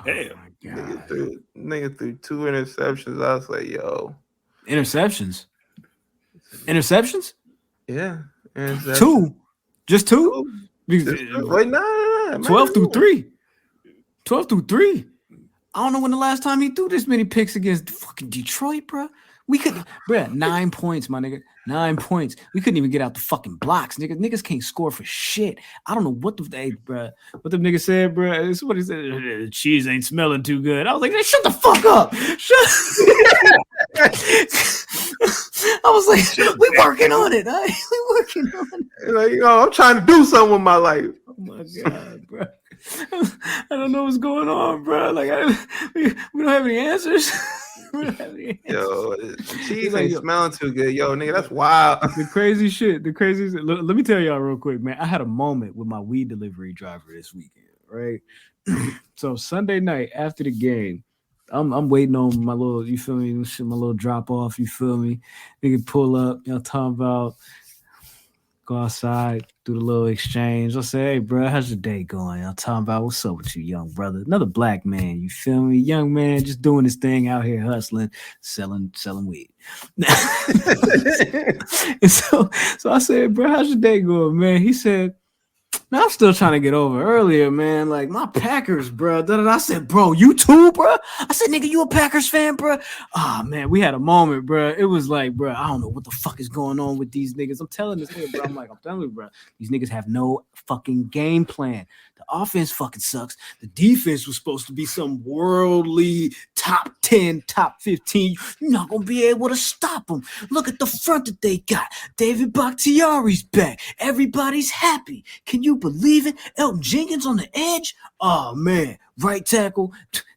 Damn. Nigga threw 2 interceptions. I was like, yo. Interceptions? Yeah. Interceptions. 2? Just 2? Wait, no. 12 through 3. 12 through 3. I don't know when the last time he threw this many picks against fucking Detroit, bro. We could, bro, 9 points, my nigga. 9 points. We couldn't even get out the fucking blocks, nigga. Niggas can't score for shit. I don't know what the what the nigga said, bro. Somebody said the cheese ain't smelling too good. I was like, hey, shut the fuck up. I was like, we working on it. We working on it. Like, yo, I'm trying to do something with my life. Oh my god, bro. I don't know what's going on, bro. Like, we don't have any answers. Yo, cheese ain't smelling too good. Yo, nigga, that's wild. The crazy shit. Let me tell y'all real quick, man. I had a moment with my weed delivery driver this weekend, right? So Sunday night after the game, I'm waiting on my little, you feel me, my little drop off, you feel me? Nigga pull up, you know, talking about go outside, do the little exchange. I'll say, hey, bro, how's your day going? I'm talking about what's up with you, young brother. Another black man, you feel me? Young man just doing his thing out here hustling, selling weed. And so I said, bro, how's your day going, man? He said, man, I'm still trying to get over earlier, man. Like, my Packers, bro. I said, bro, you too, bro? I said, nigga, you a Packers fan, bro? Oh, man, we had a moment, bro. It was like, bro, I don't know what the fuck is going on with these niggas. I'm telling this nigga, bro. I'm telling you, bro. These niggas have no fucking game plan. The offense fucking sucks. The defense was supposed to be some worldly top 10, top 15. You're not going to be able to stop them. Look at the front that they got. David Bakhtiari's back. Everybody's happy. Can you believe it? Elton Jenkins on the edge? Oh, man. Right tackle.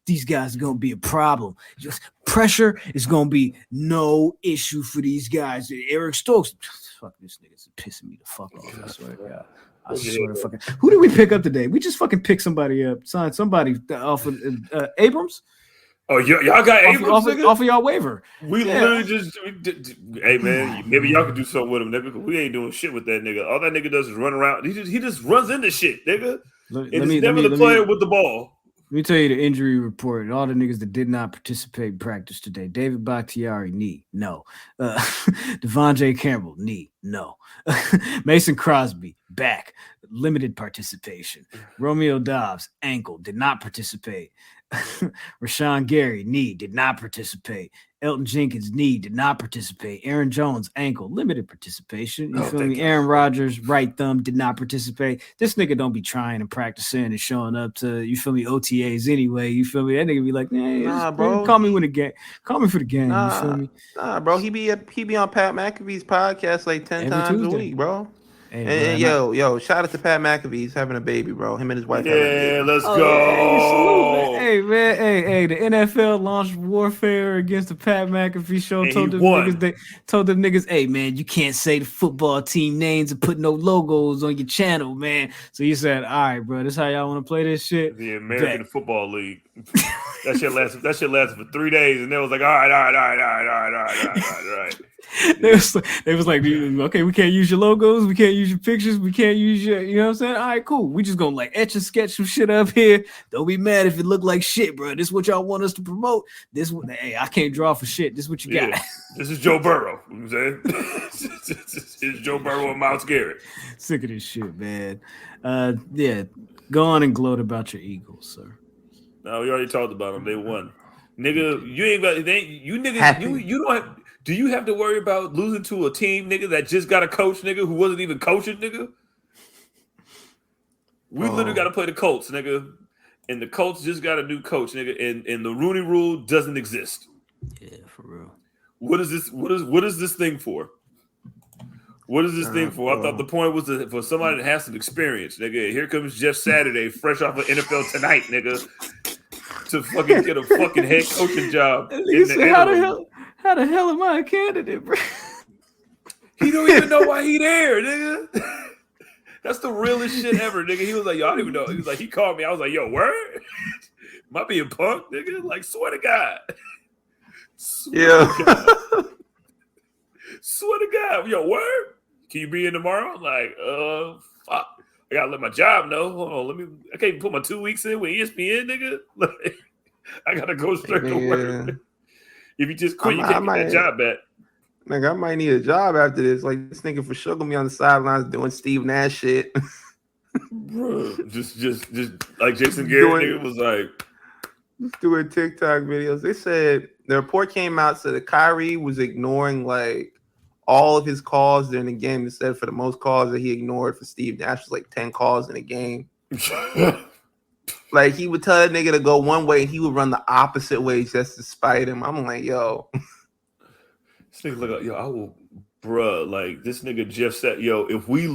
These guys are going to be a problem. Just pressure is going to be no issue for these guys. Eric Stokes. Fuck, this nigga's pissing me the fuck off. I swear to God. I swear to fucking. Who did we pick up today? We just fucking picked somebody up. Signed somebody off of Abrams. Oh, y'all got Abrams off of y'all waiver. We literally just, hey man, maybe y'all could do something with him, nigga. We ain't doing shit with that nigga. All that nigga does is run around. He just runs into shit, nigga. He's never the player with the ball. Let me tell you the injury report. All the niggas that did not participate in practice today. David Bakhtiari, knee, no. Devon J. Campbell, knee, no. Mason Crosby, back, limited participation. Romeo Dobbs, ankle, did not participate. Rashawn Gary, knee, did not participate. Elton Jenkins, knee, did not participate. Aaron Jones, ankle, limited participation. You feel me? Aaron Rodgers, right thumb, did not participate. This nigga don't be trying and practicing and showing up to, you feel me, OTAs anyway. You feel me? That nigga be like, nah, bro. Call me when the game. Call me for the game. You feel me? Nah, bro. He be on Pat McAfee's podcast like 10 times a week, bro. Hey, and yo, shout out to Pat McAfee's having a baby, bro. Him and his wife. Yeah, let's go. Hey, man. Hey, the NFL launched warfare against the Pat McAfee show. Told them niggas, hey, man, you can't say the football team names and put no logos on your channel, man. So you said, all right, bro, this how y'all want to play this shit? The American Football League. That shit lasted for 3 days, and they was like, all right. They was like, okay, we can't use your logos, we can't use your pictures, we can't use your, you know what I'm saying? All right, cool. We just gonna like etch and sketch some shit up here. Don't be mad if it look like shit, bro. This is what y'all want us to promote. Hey, I can't draw for shit. This is what you got. This is Joe Burrow. You know what I'm saying? This is Joe Burrow and Myles Garrett. Sick of this shit, man. Yeah, go on and gloat about your Eagles, sir. No, we already talked about them. They won, nigga. You ain't got you niggas. You don't have. Do you have to worry about losing to a team, nigga, that just got a coach, nigga, who wasn't even coaching, nigga? We literally got to play the Colts, nigga, and the Colts just got a new coach, nigga, and the Rooney Rule doesn't exist. Yeah, for real. What is this? What is this thing for? What is this thing for? I thought the point was for somebody that has some experience, nigga. Here comes Jeff Saturday, fresh off of NFL Tonight, nigga, to fucking get a fucking head coaching job. How the hell am I a candidate, bro? He don't even know why he there, nigga. That's the realest shit ever, nigga. He was like, yo, I don't even know. He was like, he called me. I was like, yo, word? Am I being punked, nigga? Like, swear to God. Swear to God. Yo, word? Can you be in tomorrow? Like, fuck. I gotta let my job know. Hold on, I can't even put my 2 weeks in with ESPN, nigga. Like, I gotta go straight to work. If you just quit, you can't get that job back. Nigga, I might need a job after this. Like, this nigga for sure gonna be on the sidelines doing Steve Nash shit. Bro, just like Jason Garrett, nigga was like doing TikTok videos. They said the report came out said that Kyrie was ignoring like all of his calls during the game. They said for the most calls that he ignored for Steve Nash was like 10 calls in a game. Like, he would tell that nigga to go one way and he would run the opposite way just to spite him. I'm like, yo. This nigga look up, yo, I will, bruh, like, this nigga Jeff said, yo, if we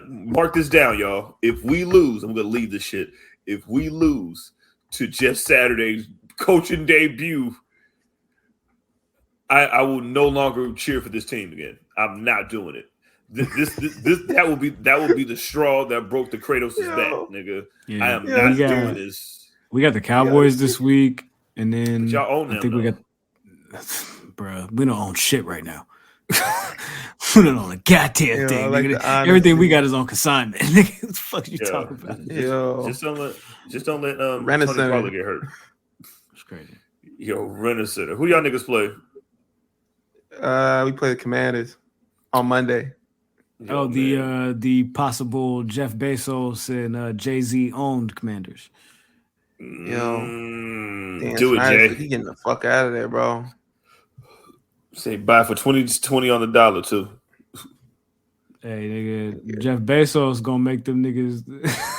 mark this down, y'all. If we lose, I'm going to leave this shit. If we lose to Jeff Saturday's coaching debut, I will no longer cheer for this team again. I'm not doing it. That will be the straw that broke the Kratos' back, nigga. Yeah. I am not doing this. We got the Cowboys this week, and then y'all own them. I think we got, bro. We don't own shit right now. We don't own a goddamn thing. Like everything we got is on consignment. Nigga, what the fuck you talking about? Just don't let Tony Pollard get hurt. It's crazy. Yo, Renaissance. Who y'all niggas play? We play the Commanders on Monday. Oh, the possible Jeff Bezos and Jay-Z owned Commanders. Yo, do it, Jay. He getting the fuck out of there, bro. Say buy for 20 on the dollar too. Hey, nigga, Jeff Bezos gonna make them niggas.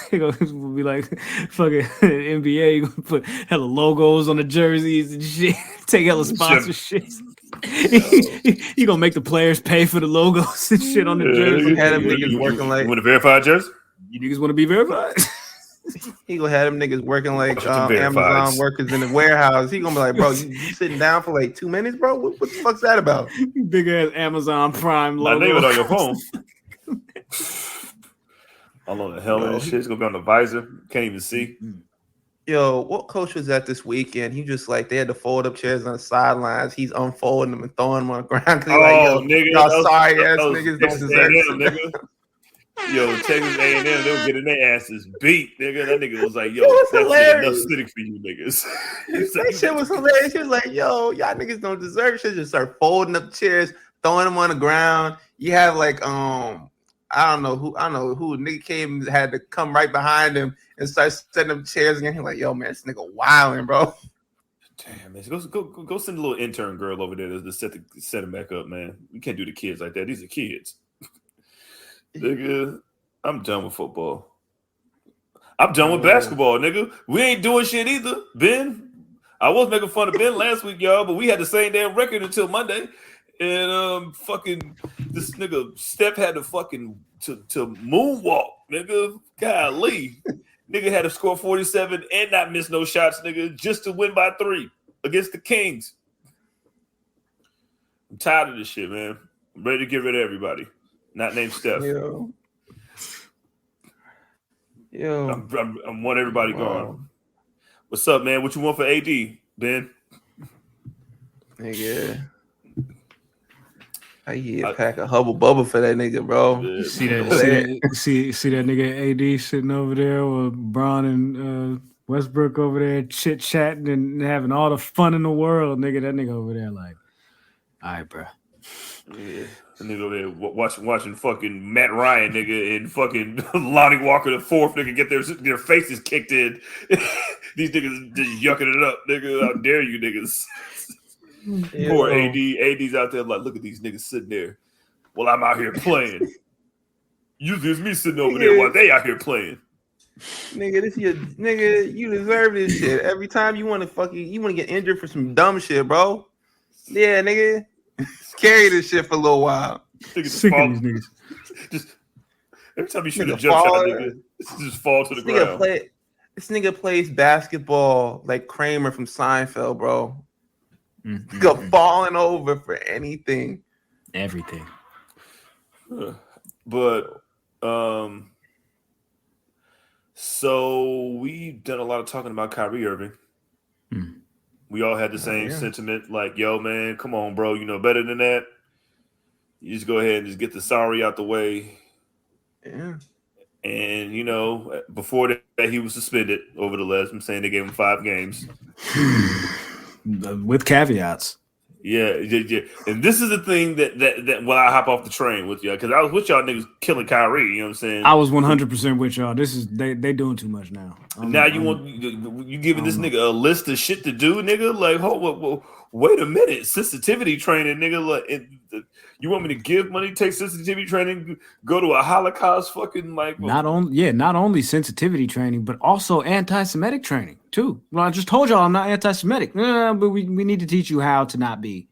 He gonna be like fucking NBA. Gonna put hella logos on the jerseys and shit. Take hella sponsorships. He gonna make the players pay for the logos and shit on the jersey. Had them niggas working like. You want a verified jersey? You niggas want to be verified? He gonna have them niggas working like Amazon workers in the warehouse. He gonna be like, bro, you sitting down for like 2 minutes, bro? What the fuck's that about? Big ass Amazon Prime logo. My name is on your phone. I'm on the helmet and shit. It's gonna be on the visor. Can't even see. Yo, what coach was that this weekend? He just like they had to fold up chairs on the sidelines. He's unfolding them and throwing them on the ground. Nigga, y'all sorry ass niggas don't deserve it. Yo, Texas A&M, they were getting their asses beat, nigga. That nigga was like, yo, that's enough sitting for you niggas. That shit was hilarious. He was like, yo, y'all niggas don't deserve shit. Just start folding up chairs, throwing them on the ground. You have like, I don't know who nigga came, had to come right behind him and start setting up chairs again. He's like, yo, man, this nigga wilding, bro. Damn, man. Go send a little intern girl over there to set him back up, man. We can't do the kids like that. These are kids. Nigga, I'm done with football. I'm done with basketball, nigga. We ain't doing shit either, Ben. I was making fun of Ben last week, y'all, but we had the same damn record until Monday. And fucking this nigga Steph had to fucking to moonwalk, nigga. Golly. Nigga had to score 47 and not miss no shots, nigga, just to win by 3 against the Kings. I'm tired of this shit, man. I'm ready to get rid of everybody. Not named Steph. Yo. I want everybody gone. What's up, man? What you want for AD, Ben? Nigga. I get a pack of Hubble Bubble for that nigga, bro. See that nigga AD sitting over there with Braun and Westbrook over there chit chatting and having all the fun in the world, nigga. That nigga over there like, all right, bro. Yeah, the nigga over there watching fucking Matt Ryan, nigga, and fucking Lonnie Walker the fourth, nigga, get their faces kicked in. These niggas just yucking it up, nigga. How dare you, niggas? Poor AD. AD's out there like, look at these niggas sitting there. Well, I'm out here playing. Usually it's me sitting over there while they out here playing. Nigga, you deserve this shit. Every time you want to get injured for some dumb shit, bro. Yeah, nigga. Carry this shit for a little while. Sick of these niggas. Just every time you shoot a jump shot, nigga, just fall to the ground. This nigga plays basketball like Kramer from Seinfeld, bro. Nigga falling over for anything. Everything. But so we've done a lot of talking about Kyrie Irving. We all had the same sentiment, like, yo, man, come on, bro. You know better than that. You just go ahead and just get the sorry out the way. Yeah. And, you know, before that, he was suspended over the last. I'm saying they gave him 5 games. With caveats. Yeah. And this is the thing that when I hop off the train with y'all, because I was with y'all niggas killing Kyrie, you know what I'm saying? I was 100% with y'all. This is they doing too much now. Now you giving this nigga a list of shit to do, nigga? Like, wait a minute, sensitivity training, nigga. Like, you want me to give money, take sensitivity training, go to a Holocaust fucking like? Not only sensitivity training, but also anti-Semitic training too. Well, I just told y'all I'm not anti-Semitic, but we need to teach you how to not be.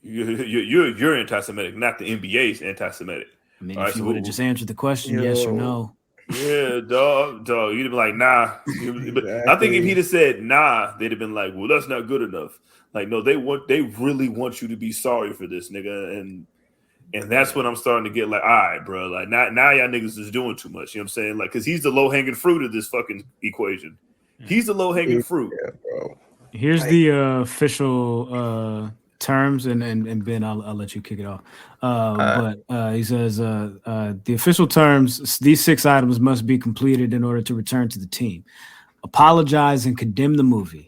You're anti-Semitic, not the NBA's anti-Semitic. I mean, if you would have just answered the question, yes or no. Yeah, dog. You'd have been like, nah. But I think if he'd have said nah, they'd have been like, well, that's not good enough. Like, no, they really want you to be sorry for this, nigga. And that's when I'm starting to get like, all right, bro. Like, now y'all niggas is doing too much. You know what I'm saying? Like, because he's the low-hanging fruit of this fucking equation. He's the low-hanging fruit. Yeah, bro. Here's the official terms, and Ben, I'll let you kick it off. But he says the official terms: these 6 items must be completed in order to return to the team. Apologize and condemn the movie.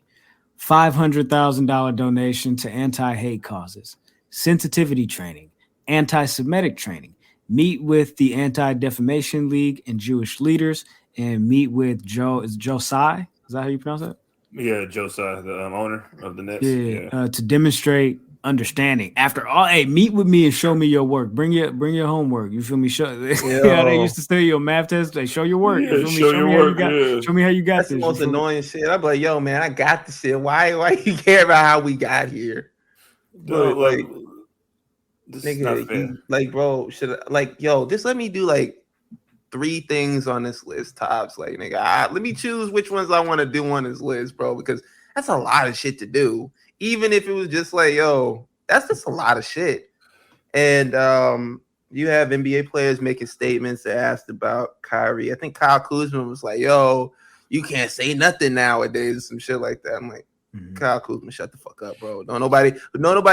$500,000 donation to anti-hate causes. Sensitivity training. Anti-Semitic training. Meet with the Anti-Defamation League and Jewish leaders, and meet with Josiah. Is that how you pronounce that? Yeah, Josiah, the owner of the Nets. Yeah. To demonstrate understanding. After all, hey, meet with me and show me your work. Bring your homework. You feel me? Show. Yeah, they used to study your math test. They show your work. Yeah, you feel me? Show me how you got. Show me how you got That's this. the most annoying shit. I'm like, yo, man, I got the shit. Why you care about how we got here? Dude, like, this nigga, is not fair. Like, bro, just let me do like 3 things on this list, tops. Like, nigga, let me choose which ones I want to do on this list, bro, because that's a lot of shit to do. Even if it was just like, yo, that's just a lot of shit. And you have NBA players making statements that asked about Kyrie. I think Kyle Kuzma was like, yo, you can't say nothing nowadays or some shit like that. I'm like, Kyle Kuzma, shut the fuck up, bro. No nobody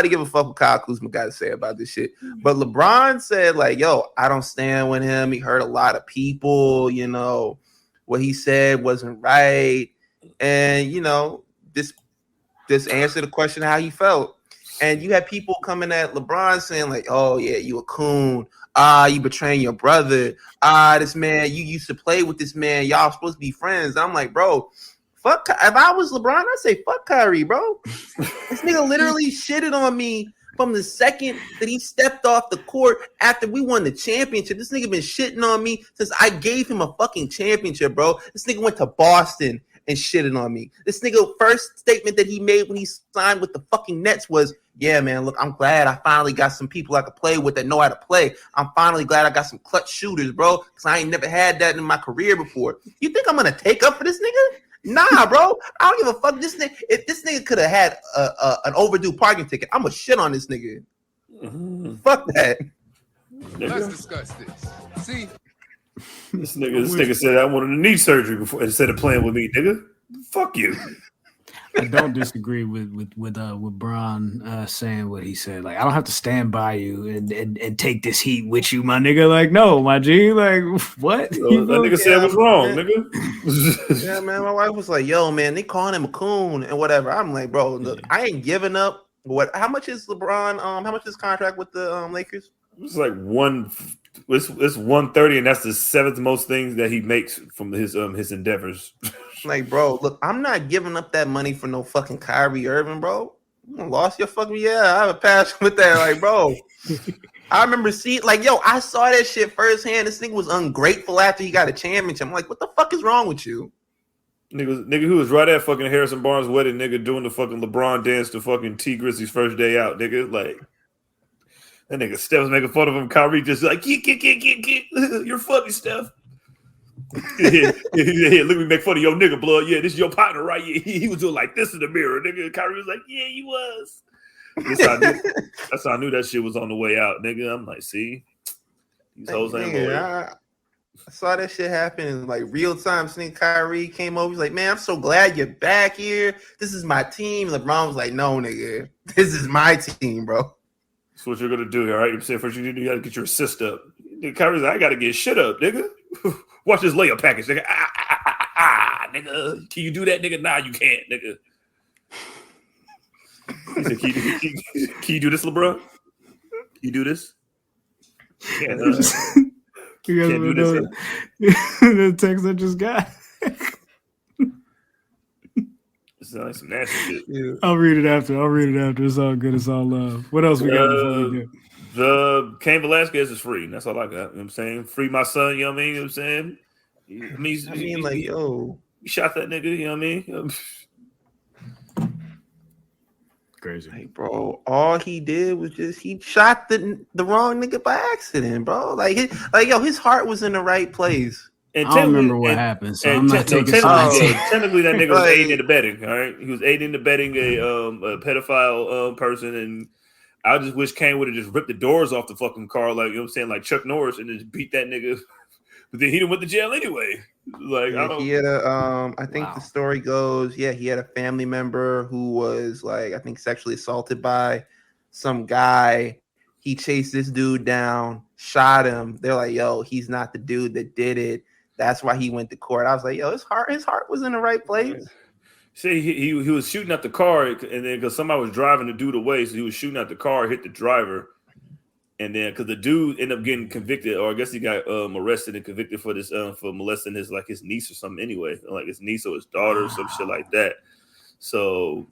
give a fuck what Kyle Kuzma got to say about this shit. But LeBron said, like, yo, I don't stand with him. He hurt a lot of people. You know, what he said wasn't right. And, you know, just answer the question how he felt. And you had people coming at LeBron saying, like, oh, yeah, you a coon. You betraying your brother. This man, you used to play with this man. Y'all supposed to be friends. And I'm like, bro, fuck. If I was LeBron, I'd say fuck Kyrie, bro. This nigga literally shitted on me from the second that he stepped off the court after we won the championship. This nigga been shitting on me since I gave him a fucking championship, bro. This nigga went to Boston and shitting on me. This nigga first statement that he made when he signed with the fucking Nets was, yeah, man, look, I'm glad I finally got some people I could play with that know how to play. I'm finally glad I got some clutch shooters, bro, because I ain't never had that in my career before. You think I'm going to take up for this nigga? Nah, bro. I don't give a fuck. This nigga, if this nigga could have had an overdue parking ticket, I'm going to shit on this nigga. Fuck that. Let's discuss this. See? This nigga said I wanted a knee surgery before instead of playing with me, nigga. Fuck you. I don't disagree with Braun saying what he said. Like, I don't have to stand by you and take this heat with you, my nigga. Like, no, my G. Like, what? That nigga said what's wrong, man. nigga. Yeah, man. My wife was like, "Yo, man, they calling him a coon and whatever." I'm like, "Bro, look, I ain't giving up." What? How much is LeBron? How much is his contract with the Lakers? It's like it's 130, and that's the seventh most things that he makes from his endeavors. Like, bro, look, I'm not giving up that money for no fucking Kyrie Irving, bro. You lost your fucking I have a passion with that. Like, bro, I remember seeing I saw that shit firsthand. This nigga was ungrateful after he got a championship. I'm like, what the fuck is wrong with you? Nigga who was right at fucking Harrison Barnes' wedding, nigga, doing the fucking LeBron dance to fucking T Grizzly's first day out, nigga. Like, that nigga Steph was making fun of him. Kyrie just like, get. You're funny, Steph. Yeah, look at me make fun of your nigga, blood. Yeah, this is your partner, right? Yeah, he was doing like this in the mirror, nigga. Kyrie was like, yeah, he was. That's how I knew that shit was on the way out, nigga. I'm like, see, these hoes ain't loyal. I saw that shit happen in like real time. Seeing Kyrie came over, he's like, man, I'm so glad you're back here. This is my team. LeBron was like, no, nigga, this is my team, bro. That's what you're gonna do, all right? I'm saying first you gotta get your assist up. Kyrie's like, I gotta get shit up, nigga. Watch this layup package, nigga. Nigga. Can you do that, nigga? Nah, you can't, nigga. He said, can you do this, LeBron? Can you do this? Can't do this. The text I just got. It's like some nasty shit. Yeah. I'll read it after. It's all good. It's all love. What else we got before we go? The Cain Velasquez is free. That's all I got. You know what I'm saying? Free my son, you know what I mean? You know what I'm saying? Yo. You shot that nigga, you know what I mean? Crazy. Like, bro, all he did was he shot the wrong nigga by accident, bro. His heart was in the right place. And I don't remember what happened, so I'm not taking sides. Technically, that nigga was aiding and abetting, all right? He was aiding and abetting a pedophile person, and I just wish Kane would have just ripped the doors off the fucking car, like, you know what I'm saying, like Chuck Norris, and just beat that nigga. But then he done went to jail anyway. Like, he had I think the story goes, he had a family member who was like, I think sexually assaulted by some guy. He chased this dude down, shot him. They're like, yo, he's not the dude that did it. That's why he went to court. I was like, yo, his heart was in the right place. See, he was shooting at the car, and then because somebody was driving the dude away, so he was shooting at the car, hit the driver, and then because the dude ended up getting convicted, or I guess he got arrested and convicted for this for molesting his niece or something anyway, like his niece or his daughter or some shit like that. So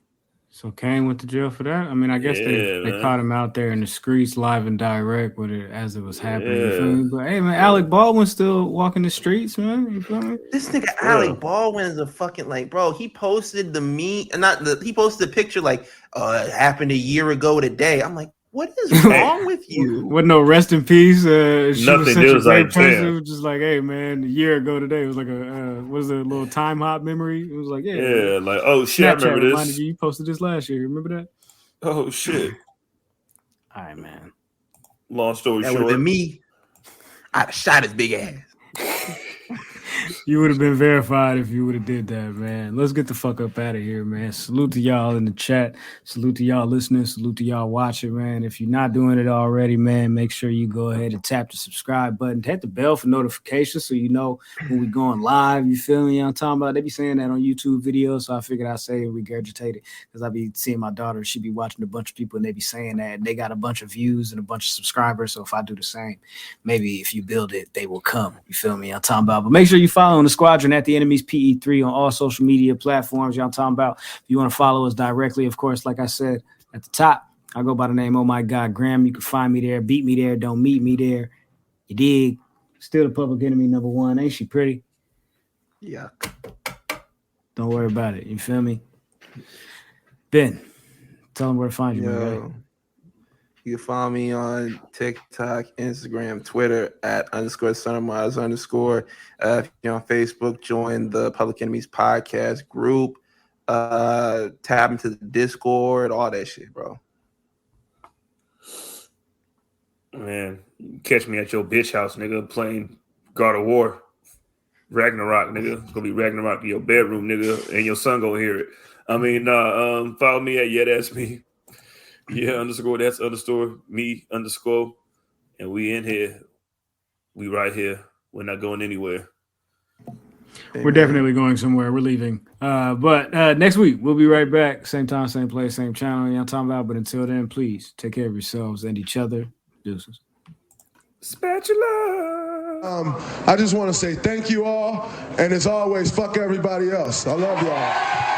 Kane went to jail for that? I mean, I guess they caught him out there in the streets live and direct with it as it was happening. You feel me? But hey, man, Alec Baldwin still walking the streets, man. You feel me? This nigga Alec Baldwin is a fucking bro. He posted he posted the picture it happened a year ago today. I'm like, what is wrong with you? Wasn't no rest in peace. Nothing. It was like, it was just like, hey, man, a year ago today. It was like a little time hop memory. It was like, like, oh shit, Snapchat I remember this. You posted this last year. Remember that? Oh shit. All right, man. Long story that short, would have been me. I'd have shot his big ass. You would have been verified if you would have did that, man. Let's get the fuck up out of here, man. Salute to y'all in the chat. Salute to y'all listening. Salute to y'all watching, man. If you're not doing it already, man, make sure you go ahead and tap the subscribe button. Hit the bell for notifications so you know when we going live. You feel me? I'm talking about. They be saying that on YouTube videos, so I figured I'd say it, regurgitate it, because I be seeing my daughter. She be watching a bunch of people, and they be saying that. They got a bunch of views and a bunch of subscribers, so if I do the same, maybe if you build it, they will come. You feel me? I'm talking about. But make sure you following the squadron at the Enemies PE3 on all social media platforms. Y'all talking about. If you want to follow us directly, of course, like I said at the top, I go by the name, oh my God, Graham. You can find me there. Beat me there. Don't meet me there. You dig? Still the public enemy number one. Ain't she pretty? Yeah. Don't worry about it. You feel me? Ben, tell them where to find you, man. You can follow me on TikTok, Instagram, Twitter @_SonOfMars_. If you're on Facebook, join the Public Enemies podcast group. Tab into the Discord, all that shit, bro. Man, catch me at your bitch house, nigga, playing God of War. Ragnarok, nigga. It's gonna be Ragnarok in your bedroom, nigga, and your son gonna hear it. I mean, follow me at that's me. Yeah, that's me _ and we in here. We right here. We're not going anywhere. We're definitely going somewhere. We're leaving. But next week, we'll be right back. Same time, same place, same channel. You know what I'm talking about? But until then, please take care of yourselves and each other. Deuces. Spatula. I just want to say thank you all. And as always, fuck everybody else. I love y'all.